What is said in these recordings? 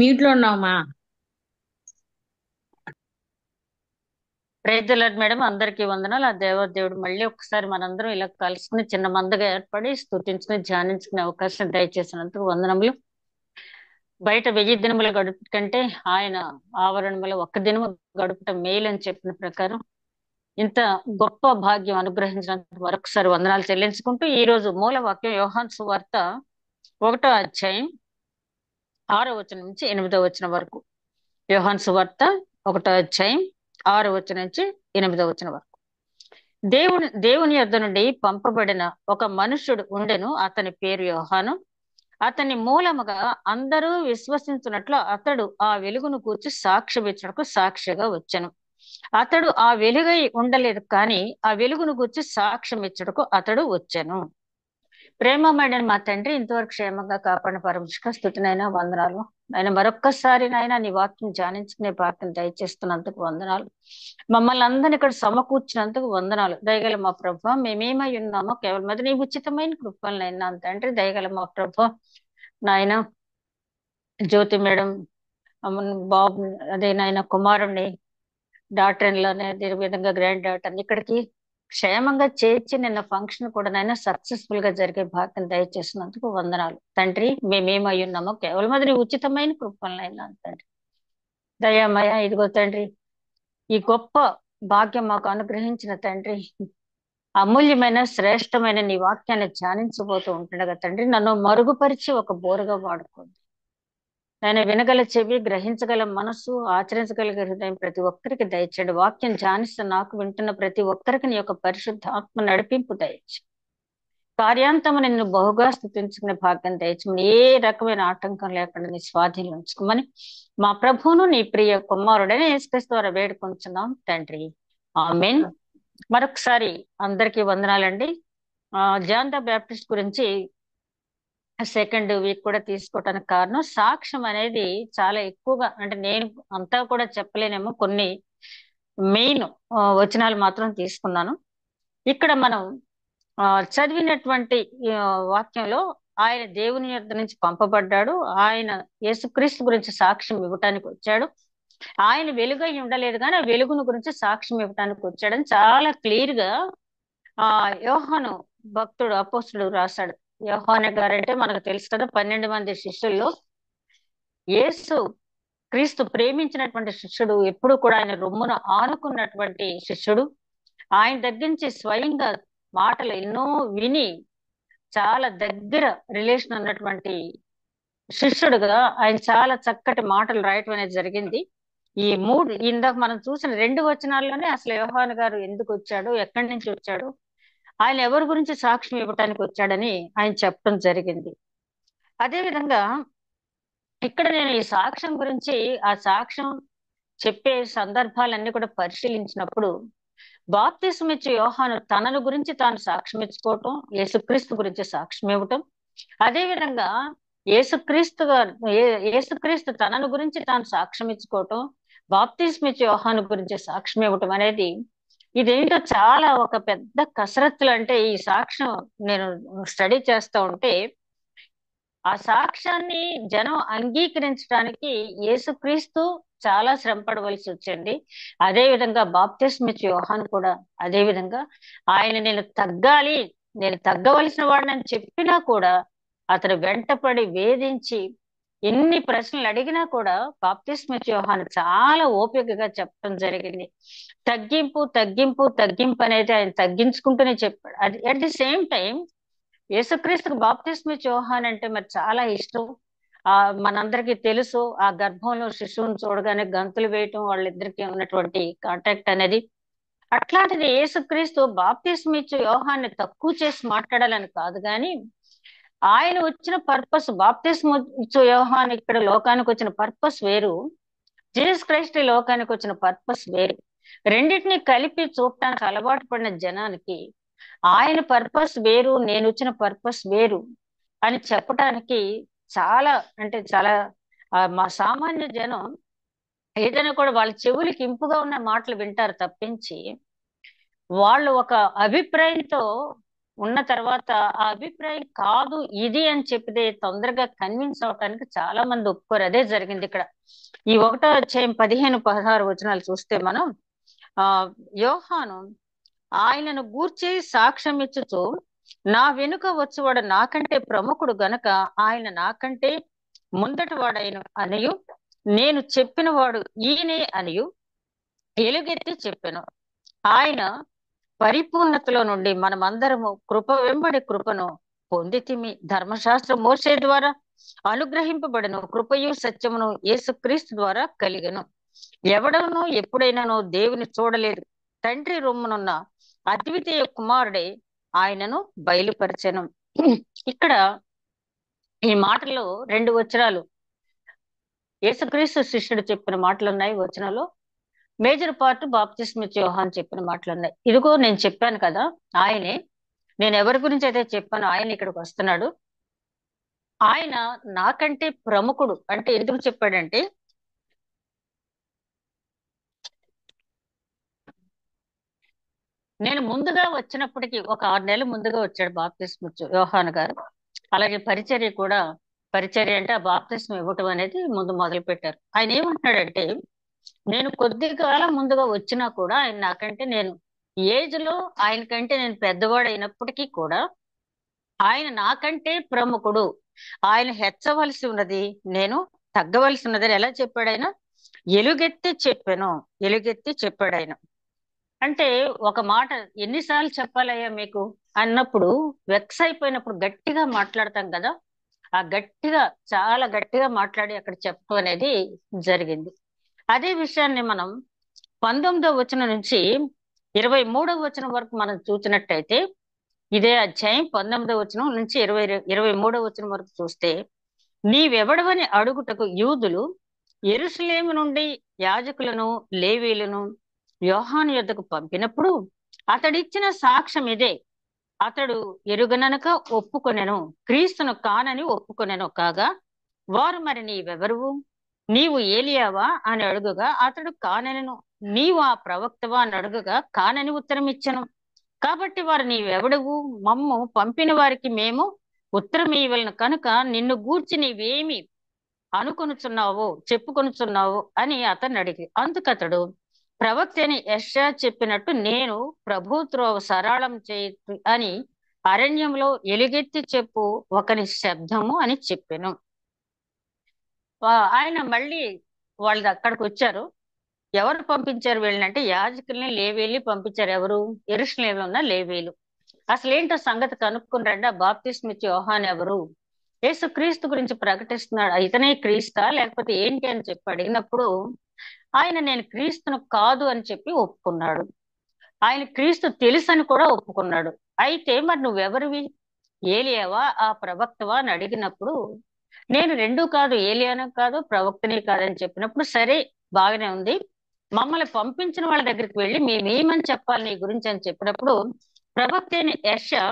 Mute లో ఉన్నావమ్మా. Praise the lord madam, అందరికీ వందనాలు. ఆ దేవదేవుడు మళ్ళీ ఒకసారి మనందరం ఇలా కలుసుకుని చిన్న మందగా ఏర్పడి స్తుతించుకుని ధ్యానించుకునే అవకాశం దయచేసినందుకు వందనములు. బయట 1000 దినములు గడుపు కంటే ఆయన ఆవరణములో ఒక్క దినము గడుపటం మేలు అని చెప్పిన ప్రకారం ఇంత గొప్ప భాగ్యం అనుగ్రహించినందుకు మరొకసారి వందనాలు చెల్లించుకుంటూ ఈ రోజు మూల వాక్యం యోహాను సువార్త 1వ అధ్యాయం 6వ వచనం నుంచి 8వ వచనం వరకు. యోహాను సువార్త 1వ అధ్యాయం 6వ వచనం నుంచి 8వ వచనం వరకు. దేవుని యొద్ద నుండి పంపబడిన ఒక మనుష్యుడు ఉండెను, అతని పేరు యోహాను. అతని మూలముగా అందరూ విశ్వసించున్నట్లు అతడు ఆ వెలుగును గూర్చి సాక్ష్యమిచ్చుటకు సాక్షిగా వచ్చెను. అతడు ఆ వెలుగై ఉండలేదు, కానీ ఆ వెలుగును గూర్చి సాక్ష్యం ఇచ్చుటకు అతడు వచ్చెను. ప్రేమమైన మా తండ్రి, ఇంతవరకు క్షేమంగా కాపాడిన పరమేశ్వర స్తుతినైనా వందనాలు. ఆయన మరొక్కసారి నాయన నీ వాక్యం ధ్యానించుకునే ప్రార్థన దయచేస్తున్నందుకు వందనాలు. మమ్మల్ని అందరిని ఇక్కడ సమకూర్చినందుకు వందనాలు. దయగల మా ప్రభ, మేమేమై ఉన్నామో కేవలం అది నీ ఉచితమైన కృపలనైనా తండ్రి. దయగల మా ప్రభ నాయన, జ్యోతి మేడం, బాబు, అదే నాయన కుమారుణ్ణి, డాక్టర్ ఇన్ లానే, అదే విధంగా గ్రాండ్ డాక్టర్ ఇక్కడికి క్షేమంగా చేర్చి నిన్న ఫంక్షన్ కూడా నైనా సక్సెస్ఫుల్ గా జరిగే భాగ్యం దయచేసినందుకు వందనాలు తండ్రి. మేమేమై ఉన్నామో కేవలం అది నీ ఉచితమైన కృపలనైనా తండ్రి. దయామయ, ఇదిగో తండ్రి, ఈ గొప్ప భాగ్యం మాకు అనుగ్రహించిన తండ్రి, అమూల్యమైన శ్రేష్టమైన నీ వాక్యాన్ని ధ్యానించబోతూ ఉంటుండగా తండ్రి, నన్ను మరుగుపరిచి ఒక బోరుగా వాడుకోండి. నేను వినగల చెవి, గ్రహించగల మనసు, ఆచరించగల హృదయం ప్రతి ఒక్కరికి దయచేయండి. వాక్యం ధ్యానిస్తున్న నాకు, వింటున్న ప్రతి ఒక్కరికి నీ యొక్క పరిశుద్ధ ఆత్మ నడిపింపు దయచు. కార్యాంతము నిన్ను బహుగా స్థుతించుకునే భాగ్యం దయచమని, ఏ రకమైన ఆటంకం లేకుండా నీ స్వాధీనం ఉంచుకోమని మా ప్రభువును నీ ప్రియ కుమారుడైన యేసుక్రీస్తు ద్వారా వేడుకొంచున్నాం తండ్రి, ఆమేన్. మరొకసారి అందరికీ వందనాలండి. జాన్ ద బ్యాప్టిస్ట్ గురించి సెకండ్ వీక్ కూడా తీసుకోవటానికి కారణం, సాక్ష్యం అనేది చాలా ఎక్కువగా, అంటే నేను అంతా కూడా చెప్పలేనేమో, కొన్ని మెయిన్ వచనాలు మాత్రం తీసుకున్నాను. ఇక్కడ మనం చదివినటువంటి వాక్యంలో ఆయన దేవుని యొద్ద నుంచి పంపబడ్డాడు, ఆయన యేసుక్రీస్తు గురించి సాక్ష్యం ఇవ్వటానికి వచ్చాడు, ఆయన వెలుగై ఉండలేదు కానీ ఆ వెలుగును గురించి సాక్ష్యం ఇవ్వటానికి వచ్చాడని చాలా క్లియర్ గా యోహాను భక్తుడు, అపోస్తుడు రాశాడు. యోహాను గారంటే మనకు తెలుసు కదా, 12 మంది శిష్యుల్లో యేసు క్రీస్తు ప్రేమించినటువంటి శిష్యుడు, ఎప్పుడు కూడా ఆయన రొమ్మున ఆనుకున్నటువంటి శిష్యుడు, ఆయన దగ్గర నుంచి స్వయంగా మాటలు ఎన్నో విని చాలా దగ్గర రిలేషన్ ఉన్నటువంటి శిష్యుడుగా ఆయన చాలా చక్కటి మాటలు రాయటం అనేది జరిగింది. ఈ మూడు ఇందాక మనం చూసిన 2 వచనాల్లోనే అసలు యోహాను గారు ఎందుకు వచ్చాడు, ఎక్కడి నుంచి వచ్చాడు, ఆయన ఎవరి గురించి సాక్ష్యం ఇవ్వటానికి వచ్చాడని ఆయన చెప్పడం జరిగింది. అదే విధంగా ఇక్కడ నేను ఈ సాక్ష్యం గురించి, ఆ సాక్ష్యం చెప్పే సందర్భాలన్నీ కూడా పరిశీలించినప్పుడు, బాప్తిస్మ ఇచ్చే యోహాను తనను గురించి తాను సాక్ష్యం ఇచ్చుకోవటం, యేసుక్రీస్తు గురించి సాక్ష్యం ఇవ్వటం, అదే విధంగా యేసుక్రీస్తు గారు యేసుక్రీస్తు తనను గురించి తాను సాక్ష్యం ఇచ్చుకోవటం, బాప్తిస్మ ఇచ్చే యోహాను గురించి సాక్ష్యం ఇవ్వటం అనేది, ఇదేంటో చాలా ఒక పెద్ద కసరత్తులు. అంటే ఈ సాక్ష్యం నేను స్టడీ చేస్తూ ఉంటే, ఆ సాక్ష్యాన్ని జనం అంగీకరించడానికి యేసుక్రీస్తు చాలా శ్రమ పడవలసి వచ్చింది. అదే విధంగా బాప్తిస్మ ఇచ్చే యోహాను కూడా అదే విధంగా, ఆయన నేను తగ్గవలసిన వాడిని చెప్పినా కూడా అతను వెంటపడి వేధించి ఎన్ని ప్రశ్నలు అడిగినా కూడా బాప్తిస్మ ఇచ్చే యోహాను చాలా ఓపికగా చెప్పడం జరిగింది. తగ్గింపు తగ్గింపు తగ్గింపు అనేది ఆయన తగ్గించుకుంటూనే చెప్పాడు. అది అట్ ది సేమ్ టైం యేసుక్రీస్తుకు బాప్తిస్మ ఇచ్చే యోహాను అంటే మరి చాలా ఇష్టం. మనందరికీ తెలుసు, ఆ గర్భంలో శిశువుని చూడగానే గంతులు వేయటం, వాళ్ళిద్దరికి ఉన్నటువంటి కాంటాక్ట్ అనేది. అట్లాంటిది యేసుక్రీస్తు బాప్తిస్మ ఇచ్చే యోహాన్ని తక్కువ చేసి మాట్లాడాలని కాదు, కానీ ఆయన వచ్చిన పర్పస్, బాప్తిస్మ ఇచ్చే యోహాను ఇక్కడ లోకానికి వచ్చిన పర్పస్ వేరు, జీసస్ క్రైస్ట్ ఈ లోకానికి వచ్చిన పర్పస్ వేరు. రెండింటిని కలిపి చూడటానికి అలవాటు పడిన జనానికి ఆయన పర్పస్ వేరు, నేను వచ్చిన పర్పస్ వేరు అని చెప్పటానికి చాలా, అంటే చాలా మా సామాన్య జనం ఏదైనా కూడా వాళ్ళ చెవులకి ఇంపుగా ఉన్న మాటలు వింటారు తప్పించి, వాళ్ళు ఒక అభిప్రాయంతో ఉన్న తర్వాత ఆ అభిప్రాయం కాదు ఇది అని చెప్పితే తొందరగా కన్విన్స్ అవటానికి చాలా మంది ఒప్పుకోరు. అదే జరిగింది ఇక్కడ. ఈ 1వ అధ్యాయం 15-16 వచనాలు చూస్తే మనం ఆ యోహాను ఆయనను గూర్చి సాక్ష్యం ఇచ్చుచు, నా వెనుక వచ్చువాడు నాకంటే ప్రముఖుడు గనక ఆయన నాకంటే ముందటి వాడైన అనియు, నేను చెప్పిన వాడు ఈయనే అనియు ఎలుగెత్తి చెప్పెను. ఆయన పరిపూర్ణతలో నుండి మనమందరము కృప వెంబడి కృపను పొందితిమి. ధర్మశాస్త్రం మోసే ద్వారా అనుగ్రహింపబడను, కృపయు సత్యమును యేసుక్రీస్తు ద్వారా కలిగెను. ఎవడనూ ఎప్పుడైనానో దేవుని చూడలేదు. తండ్రి రొమ్మునున్న అద్వితీయ కుమారుడే ఆయనను బయలుపరచెను. ఇక్కడ ఈ మాటల్లో 2 వచనాలు యేసుక్రీస్తు శిష్యుడు చెప్పిన మాటలు ఉన్నాయి. వచనంలో మేజర్ పార్ట్ బాప్తిస్మ ఇచ్చే యోహాను చెప్పిన మాటలు ఉన్నాయి. ఇదిగో నేను చెప్పాను కదా, ఆయనే, నేను ఎవరి గురించి అయితే చెప్పానో ఆయన ఇక్కడికి వస్తున్నాడు. ఆయన నాకంటే ప్రముఖుడు. అంటే ఎందుకు చెప్పాడంటే, నేను ముందుగా వచ్చినప్పటికీ ఒక 6 నెలలు ముందుగా వచ్చాడు బాప్తిస్మ ఇచ్చే యోహాను గారు. అలాగే పరిచర్య కూడా, పరిచర్య అంటే ఆ బాప్తిస్మ ఇవ్వటం అనేది ముందు మొదలు పెట్టారు. ఆయన ఏమంటున్నాడంటే, నేను కొద్ది కాలం ముందుగా వచ్చినా కూడా ఆయన నాకంటే, నేను ఏజ్ లో ఆయన కంటే నేను పెద్దవాడు అయినప్పటికీ కూడా ఆయన నాకంటే ప్రముఖుడు. ఆయన హెచ్చవలసి ఉన్నది, నేను తగ్గవలసి ఉన్నదని ఎలా చెప్పాడు ఆయన? ఎలుగెత్తి చెప్పాను, ఎలుగెత్తి చెప్పాడు ఆయన. అంటే ఒక మాట ఎన్నిసార్లు చెప్పాలయ్యా మీకు అన్నప్పుడు, వెక్స్ అయిపోయినప్పుడు గట్టిగా మాట్లాడతాం కదా, ఆ గట్టిగా, చాలా గట్టిగా మాట్లాడి అక్కడ చెప్పడం అనేది జరిగింది. అదే విషయాన్ని మనం 19వ వచనం నుంచి 23వ వచనం వరకు మనం చూసినట్టయితే, ఇదే అధ్యాయం 19వ వచనం నుంచి 23వ వచనం వరకు చూస్తే, నీవెవడవని అడుగుటకు యూదులు యెరూషలేము నుండి యాజకులను లేవీయులను యోహాను యొద్దకు పంపినప్పుడు అతడిచ్చిన సాక్ష్యం ఇదే. అతడు ఎరుగననక ఒప్పుకొనెను, క్రీస్తును కానని ఒప్పుకొనెను. కాగా వారు, మరి నీవెవరువు? నీవు ఏలియావా అని అడుగగా అతడు కానెను. నీవు ఆ ప్రవక్తవా అని అడుగగా కానని ఉత్తరం ఇచ్చెను. కాబట్టి వారు, నీవెవడవు? మమ్ము పంపిన వారికి మేము ఉత్తరం ఇవ్వలను కనుక నిన్ను గూర్చి నీవేమి అనుకొనుచున్నావో చెప్పుకొనుచున్నావు అని అతన్ని అడిగి, అందుకతడు, ప్రవక్త అని యెషయా చెప్పినట్టు నేను ప్రభు త్రోవ సరళం చేయి అని అరణ్యంలో ఎలుగెత్తి చెప్పు ఒకని శబ్దము అని చెప్పెను. ఆయన మళ్ళీ వాళ్ళు అక్కడికి వచ్చారు. ఎవరు పంపించారు వీళ్ళనంటే, యాజకుల్ని లేవీల్ని పంపించారు. ఎవరు? యెరూషలేములో ఉన్న లేవీలు. అసలు ఏంటో సంగతి కనుక్కుని రండి, ఆ బాప్తిస్మ ఇచ్చే యోహాను ఎవరు, యేసు క్రీస్తు గురించి ప్రకటిస్తున్నాడు, ఇతనే క్రీస్తా లేకపోతే ఏంటి అని చెప్పి అడిగినప్పుడు, ఆయన నేను క్రీస్తును కాదు అని చెప్పి ఒప్పుకున్నాడు. ఆయన క్రీస్తు తెలుసని కూడా ఒప్పుకున్నాడు. అయితే మరి నువ్వెవరివి? ఏలియావా ఆ ప్రవక్తవా అని అడిగినప్పుడు, నేను రెండూ కాదు, ఏలియాను కాదు ప్రవక్తని కాదని చెప్పినప్పుడు, సరే బాగానే ఉంది, మమ్మల్ని పంపించిన వాళ్ళ దగ్గరికి వెళ్ళి మేమేమని చెప్పాలి నీ గురించి అని చెప్పినప్పుడు, ప్రవక్త అయిన యెషయా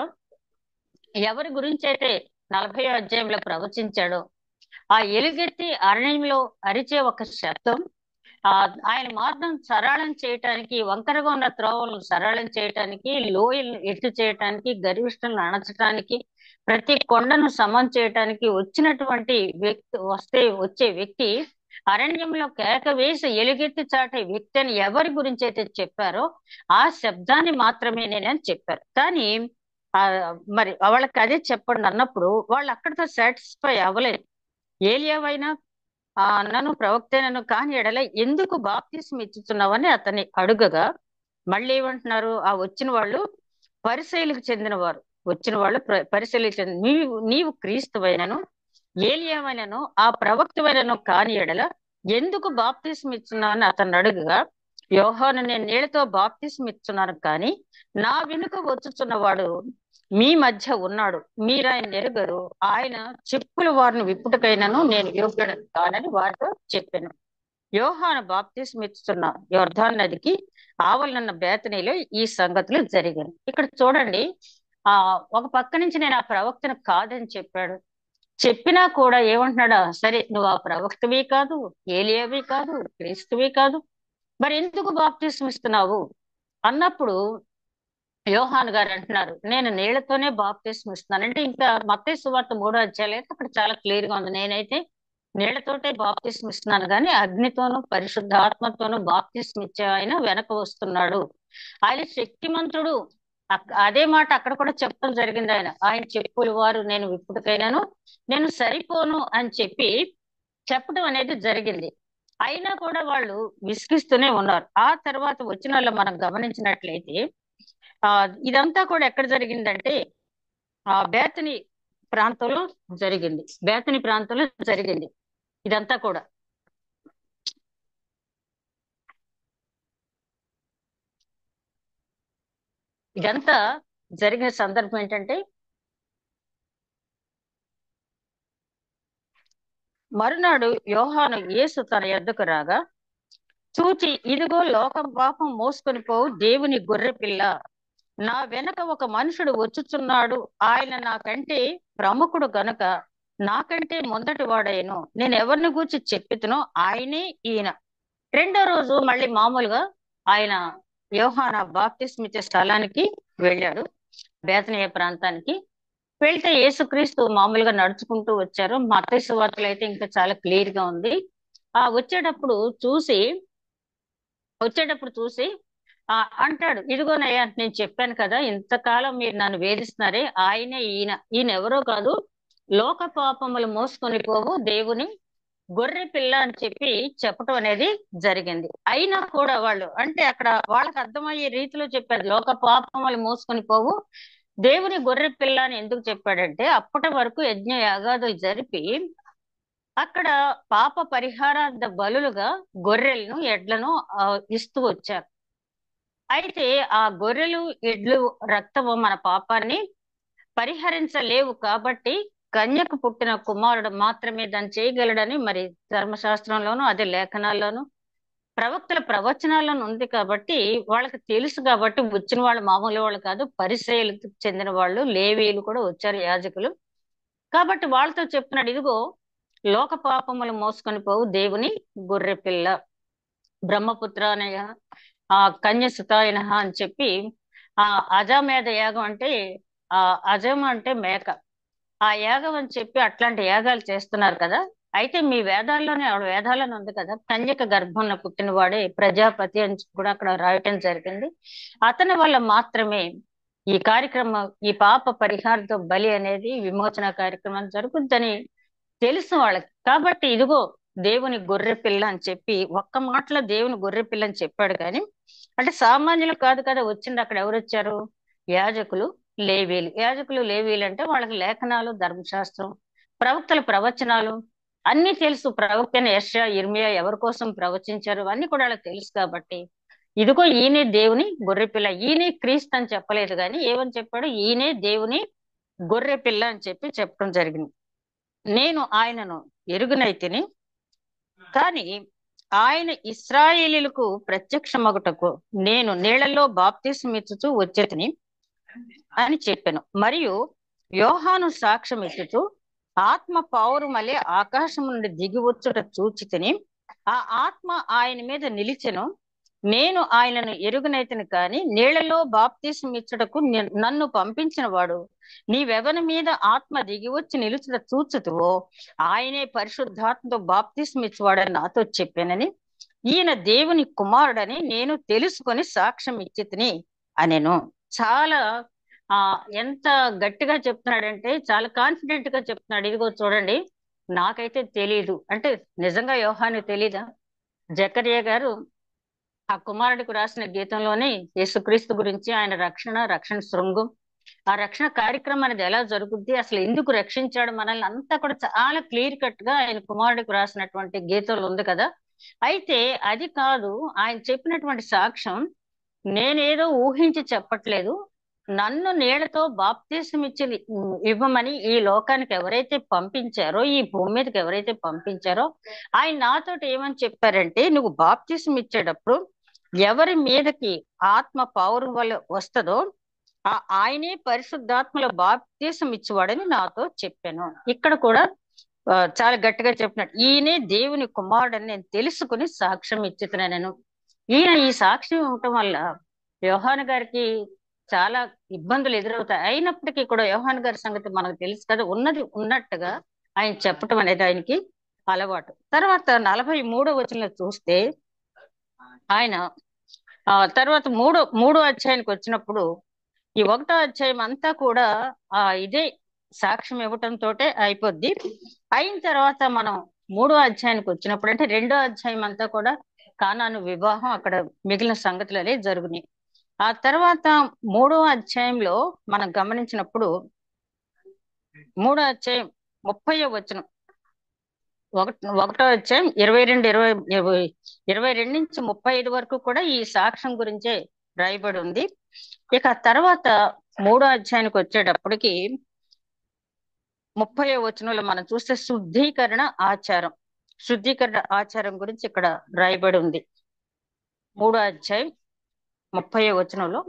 ఎవరి గురించి అయితే 40వ అధ్యాయంలో ప్రవచించాడో, ఆ ఎలుగెత్తి అరణ్యంలో అరిచే ఒక శబ్దం, ఆ ఆయన మార్గం సరళం చేయటానికి, వంకరగా ఉన్న త్రోవలను సరళం చేయటానికి, లోయలను ఎత్తు చేయటానికి, గర్విష్ఠులను అణచటానికి, ప్రతి కొండను సమం చేయటానికి వచ్చినటువంటి వచ్చే వ్యక్తి, అరణ్యంలో కేక వేసి ఎలుగెత్తి చాటే వ్యక్తి అని ఎవరి గురించి అయితే చెప్పారో ఆ శబ్దాన్ని మాత్రమే నేనని చెప్పారు. కానీ ఆ మరి వాళ్ళకి అదే చెప్పండి అన్నప్పుడు వాళ్ళు అక్కడితో సాటిస్ఫై అవ్వలేదు. ఏలియావైనా నన్ను ప్రవక్తేనను కాని ఎడల ఎందుకు బాప్తిస్మ ఇచ్చుతున్నావని అతన్ని అడుగగా, మళ్ళీ ఏమంటున్నారు? ఆ వచ్చిన వాళ్ళు పరిసయ్యులకు చెందిన వారు. వచ్చిన వాళ్ళు పరిసయ్యులకు చెందిన, నీవు క్రీస్తువైనను ఏలియావైనను ఆ ప్రవక్తవైనను కాని ఎడల ఎందుకు బాప్తిస్మ ఇస్తున్నావు అని అతన్ని అడుగగా, యోహాను నేను నీళ్లతో బాప్తిస్మ ఇస్తున్నాను, కానీ నా వెనుక వచ్చుచున్నవాడు మీ మధ్య ఉన్నాడు, మీరు ఆయన ఎరుగరు, ఆయన చెప్పుల వారిని విప్పుటకైనను నేను యోగ్యుడు కానని వారితో చెప్పాను. యోహాను బాప్తిస్మ ఇస్తున్న యొర్దాను నదికి ఆవలనున్న బేతనీలో ఈ సంగతులు జరిగాయి. ఇక్కడ చూడండి, ఒక పక్క నుంచి నేను ఆ ప్రవక్తను కాదని చెప్పాడు. చెప్పినా కూడా ఏమంటున్నాడా, సరే నువ్వు ఆ ప్రవక్తవి కాదు, ఏలియావి కాదు, క్రీస్తువి కాదు, మరి ఎందుకు బాప్తిస్మ ఇస్తున్నావు అన్నప్పుడు యోహాను గారు అంటున్నారు, నేను నీళ్లతోనే బాప్తిస్మం ఇస్తున్నాను. అంటే ఇంకా మత్తయి సువార్త 3వ అధ్యాయం అయితే అక్కడ చాలా క్లియర్ గా ఉంది, నేనైతే నీళ్లతోటే బాప్తిస్మం ఇస్తున్నాను కానీ అగ్నితోనూ పరిశుద్ధాత్మతోనూ బాప్తిస్మం ఇచ్చే ఆయన వెనక వస్తున్నాడు, ఆయన శక్తిమంతుడు. అదే మాట అక్కడ కూడా చెప్పడం జరిగింది. ఆయన చెప్పులు వారు నేను ఇప్పటికైనాను నేను సరిపోను అని చెప్పడం అనేది జరిగింది. అయినా కూడా వాళ్ళు విసిగిస్తూనే ఉన్నారు. ఆ తర్వాత వచ్చిన వాళ్ళు మనం గమనించినట్లయితే ఆ ఇదంతా కూడా ఎక్కడ జరిగిందంటే బేతని ప్రాంతంలో జరిగింది ఇదంతా కూడా. ఇదంతా జరిగిన సందర్భం ఏంటంటే, మరునాడు యోహాను యేసు తన యొద్దకు రాగా చూచి, ఇదిగో లోకం పాపం మోసుకొని పోవు దేవుని గొర్రె పిల్ల, నా వెనక ఒక మనుషుడు వచ్చుచున్నాడు, ఆయన నాకంటే ప్రముఖుడు గనుక నాకంటే ముందటి వాడేను, నేను ఎవరిని గూర్చి చెప్పితునో ఆయనే ఈయన. రెండో రోజు మళ్ళీ మామూలుగా ఆయన యోహాన బాప్తిస్మిచ్చే స్థలానికి వెళ్ళాడు, బేతనీయ ప్రాంతానికి. వెళ్తే యేసుక్రీస్తు మామూలుగా నడుచుకుంటూ వచ్చారు. మత్తయి సువార్తలో అయితే ఇంకా చాలా క్లియర్ గా ఉంది. ఆ వచ్చేటప్పుడు చూసి అంటాడు, ఇదిగోనయ్యా నేను చెప్పాను కదా, ఇంతకాలం మీరు నన్ను వేధిస్తున్నారే, ఈయన ఎవరో కాదు, లోక పాపములు మోసుకొని పోవు దేవుని గొర్రె పిల్ల అని చెప్పటం అనేది జరిగింది. అయినా కూడా వాళ్ళు అంటే అక్కడ వాళ్ళకి అర్థమయ్యే రీతిలో చెప్పారు, లోక పాపములు మోసుకొని పోవు దేవుని గొర్రె పిల్ల అని ఎందుకు చెప్పాడంటే, అప్పటి వరకు యజ్ఞ యాగాదులు జరిపి అక్కడ పాప పరిహారార్థ బలులుగా గొర్రెలను ఎడ్లను ఇస్తూ వచ్చారు. అయితే ఆ గొర్రెలు ఎడ్లు రక్తము మన పాపాన్ని పరిహరించలేవు కాబట్టి కన్యకు పుట్టిన కుమారుడు మాత్రమే దాన్ని చేయగలడని మరి ధర్మశాస్త్రంలోను అదే లేఖనాల్లోను ప్రవక్తల ప్రవచనాల్లోనూ ఉంది. కాబట్టి వాళ్ళకి తెలుసు, కాబట్టి వచ్చిన వాళ్ళు మామూలు వాళ్ళు కాదు, పరిసయ్యులకు చెందిన వాళ్ళు, లేవీయులు కూడా వచ్చారు, యాజకులు. కాబట్టి వాళ్ళతో చెప్తున్నాడు, ఇదిగో లోక పాపములు మోసుకొని పోవు దేవుని గొర్రె పిల్ల, బ్రహ్మపుత్ర అనయ కన్యసుతాయన అని చెప్పి అజామేధ యాగం అంటే ఆ అజమ అంటే మేక, ఆ యాగం అని చెప్పి అట్లాంటి యాగాలు చేస్తున్నారు కదా. అయితే మీ వేదాల్లోనే ఆవిడ వేదాలను ఉంది కదా, కన్యక గర్భంలో పుట్టిన వాడే ప్రజాపతి అని కూడా అక్కడ రాయటం జరిగింది. అతని వల్ల మాత్రమే ఈ కార్యక్రమం, ఈ పాప పరిహారతో బలి అనేది విమోచన కార్యక్రమం జరుగుతుందని తెలుసు వాళ్ళకి. కాబట్టి ఇదిగో దేవుని గొర్రె పిల్ల అని చెప్పి ఒక్క మాటలో దేవుని గొర్రె పిల్ల అని చెప్పాడు. కానీ అంటే సామాన్యులు కాదు కదా వచ్చింది, అక్కడ ఎవరు వచ్చారు? యాజకులు లేవీలు అంటే వాళ్ళకి లేఖనాలు, ధర్మశాస్త్రం, ప్రవక్తల ప్రవచనాలు అన్ని తెలుసు. ప్రవక్త యెషయా, ఇర్మియా ఎవరి కోసం ప్రవచించారు అన్ని కూడా వాళ్ళకి తెలుసు. కాబట్టి ఇదిగో ఈయనే దేవుని గొర్రె పిల్ల, ఈయనే క్రీస్తు అని చెప్పలేదు కానీ ఏమని చెప్పాడు, ఈయనే దేవుని గొర్రె పిల్ల అని చెప్పడం జరిగింది. నేను ఆయనను ఎరుగునైతిని, కానీ ఆయన ఇశ్రాయేలీయులకు ప్రత్యక్షమగుటకు నేను నీళ్లలో బాప్తిస్మిచ్చుచూ వచ్చేతిని అని చెప్పాను. మరియు యోహాను సాక్ష్యం ఇచ్చుచు ఆత్మ పావురమలే ఆకాశం నుండి దిగి వచ్చుట చూచితిని, ఆ ఆత్మ ఆయన మీద నిలిచెను, నేను ఆయనను ఎరుగునైతిని, కానీ నీళ్లలో బాప్తిసం ఇచ్చుటకు నన్ను పంపించిన వాడు నీవెవని మీద ఆత్మ దిగి వచ్చి నిలుచుట చూచుతువో ఆయనే పరిశుద్ధాత్మతో బాప్తిసం ఇచ్చేవాడని నాతో చెప్పానని, ఈయన దేవుని కుమారుడని నేను తెలుసుకొని సాక్ష్యం ఇచ్చితిని అనెను. చాలా ఎంత గట్టిగా చెప్తున్నాడంటే చాలా కాన్ఫిడెంట్ గా చెప్తున్నాడు. ఇదిగో చూడండి, నాకైతే తెలీదు అంటే నిజంగా యోహాను తెలీదా? జకరియా గారు ఆ కుమారుడికి రాసిన గీతంలోని యేసుక్రీస్తు గురించి, ఆయన రక్షణ శృంగం, ఆ రక్షణ కార్యక్రమం అనేది ఎలా జరుగుద్ది, అసలు ఎందుకు రక్షించాడు మనల్ని అంతా కూడా చాలా క్లియర్ కట్ గా ఆయన కుమారుడికి రాసినటువంటి గీతంలో ఉంది కదా. అయితే అది కాదు, ఆయన చెప్పినటువంటి సాక్ష్యం నేనేదో ఊహించి చెప్పట్లేదు, నన్ను నీళ్లతో బాప్తీసం ఇవ్వమని ఈ లోకానికి ఎవరైతే పంపించారో, ఈ భూమి మీదకి ఎవరైతే పంపించారో ఆయన నాతోటి ఏమని చెప్పారంటే, నువ్వు బాప్తీసం ఇచ్చేటప్పుడు ఎవరి మీదకి ఆత్మ పౌరం వల్ల వస్తుందో ఆయనే పరిశుద్ధాత్మలో బాప్తీసం ఇచ్చేవాడని నాతో చెప్పాను. ఇక్కడ కూడా చాలా గట్టిగా చెప్పినట్టు, ఈయనే దేవుని కుమారుడని నేను తెలుసుకుని సాక్ష్యం ఇచ్చుతున్నాను. ఈయన ఈ సాక్ష్యం ఇవ్వటం వల్ల యోహాను గారికి చాలా ఇబ్బందులు ఎదురవుతాయి. అయినప్పటికీ కూడా యోహాన్ గారి సంగతి మనకు తెలుసు కదా, ఉన్నది ఉన్నట్టుగా ఆయన చెప్పటం అనేది ఆయనకి అలవాటు. తర్వాత 43వ వచనంలో చూస్తే ఆయన తర్వాత మూడో అధ్యాయానికి వచ్చినప్పుడు ఈ 1వ అధ్యాయం అంతా కూడా ఇదే సాక్ష్యం ఇవ్వటంతోటే అయిపోద్ది. అయిన తర్వాత మనం 3వ అధ్యాయానికి వచ్చినప్పుడు అంటే 2వ అధ్యాయం అంతా కూడా కానాను వివాహం, అక్కడ మిగిలిన సంగతులనే జరుగునాయి. ఆ తర్వాత 3వ అధ్యాయంలో మనం గమనించినప్పుడు 3వ అధ్యాయం 30వ వచనం, 1వ అధ్యాయం 22 నుంచి 35 వరకు కూడా ఈ సాక్ష్యం గురించే రాయబడి ఉంది. ఇక తర్వాత 3వ అధ్యాయానికి వచ్చేటప్పటికి 30వ వచనంలో మనం చూస్తే శుద్ధీకరణ ఆచారం గురించి ఇక్కడ రాయబడి ఉంది. 3వ అధ్యాయం 30వ వచనంలో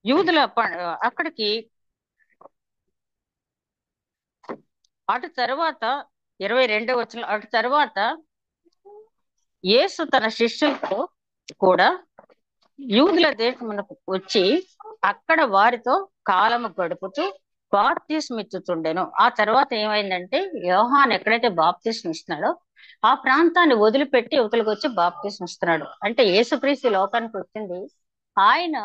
యూదుల అక్కడికి అటు తర్వాత 22వ వచనం, అటు తర్వాత యేసు తన శిష్యులతో కూడా యూదుల దేశమునకు వచ్చి అక్కడ వారితో కాలము గడుపుతూ బాప్తిస్మ ఇచ్చుచుండెను. ఆ తర్వాత ఏమైందంటే యోహాను ఎక్కడైతే బాప్తిస్మ ఇస్తున్నాడో ఆ ప్రాంతాన్ని వదిలిపెట్టి యువతలకు వచ్చి బాప్తిస్మ ఇస్తున్నాడు. అంటే యేసుక్రీస్తు లోకానికి వచ్చింది ఆయన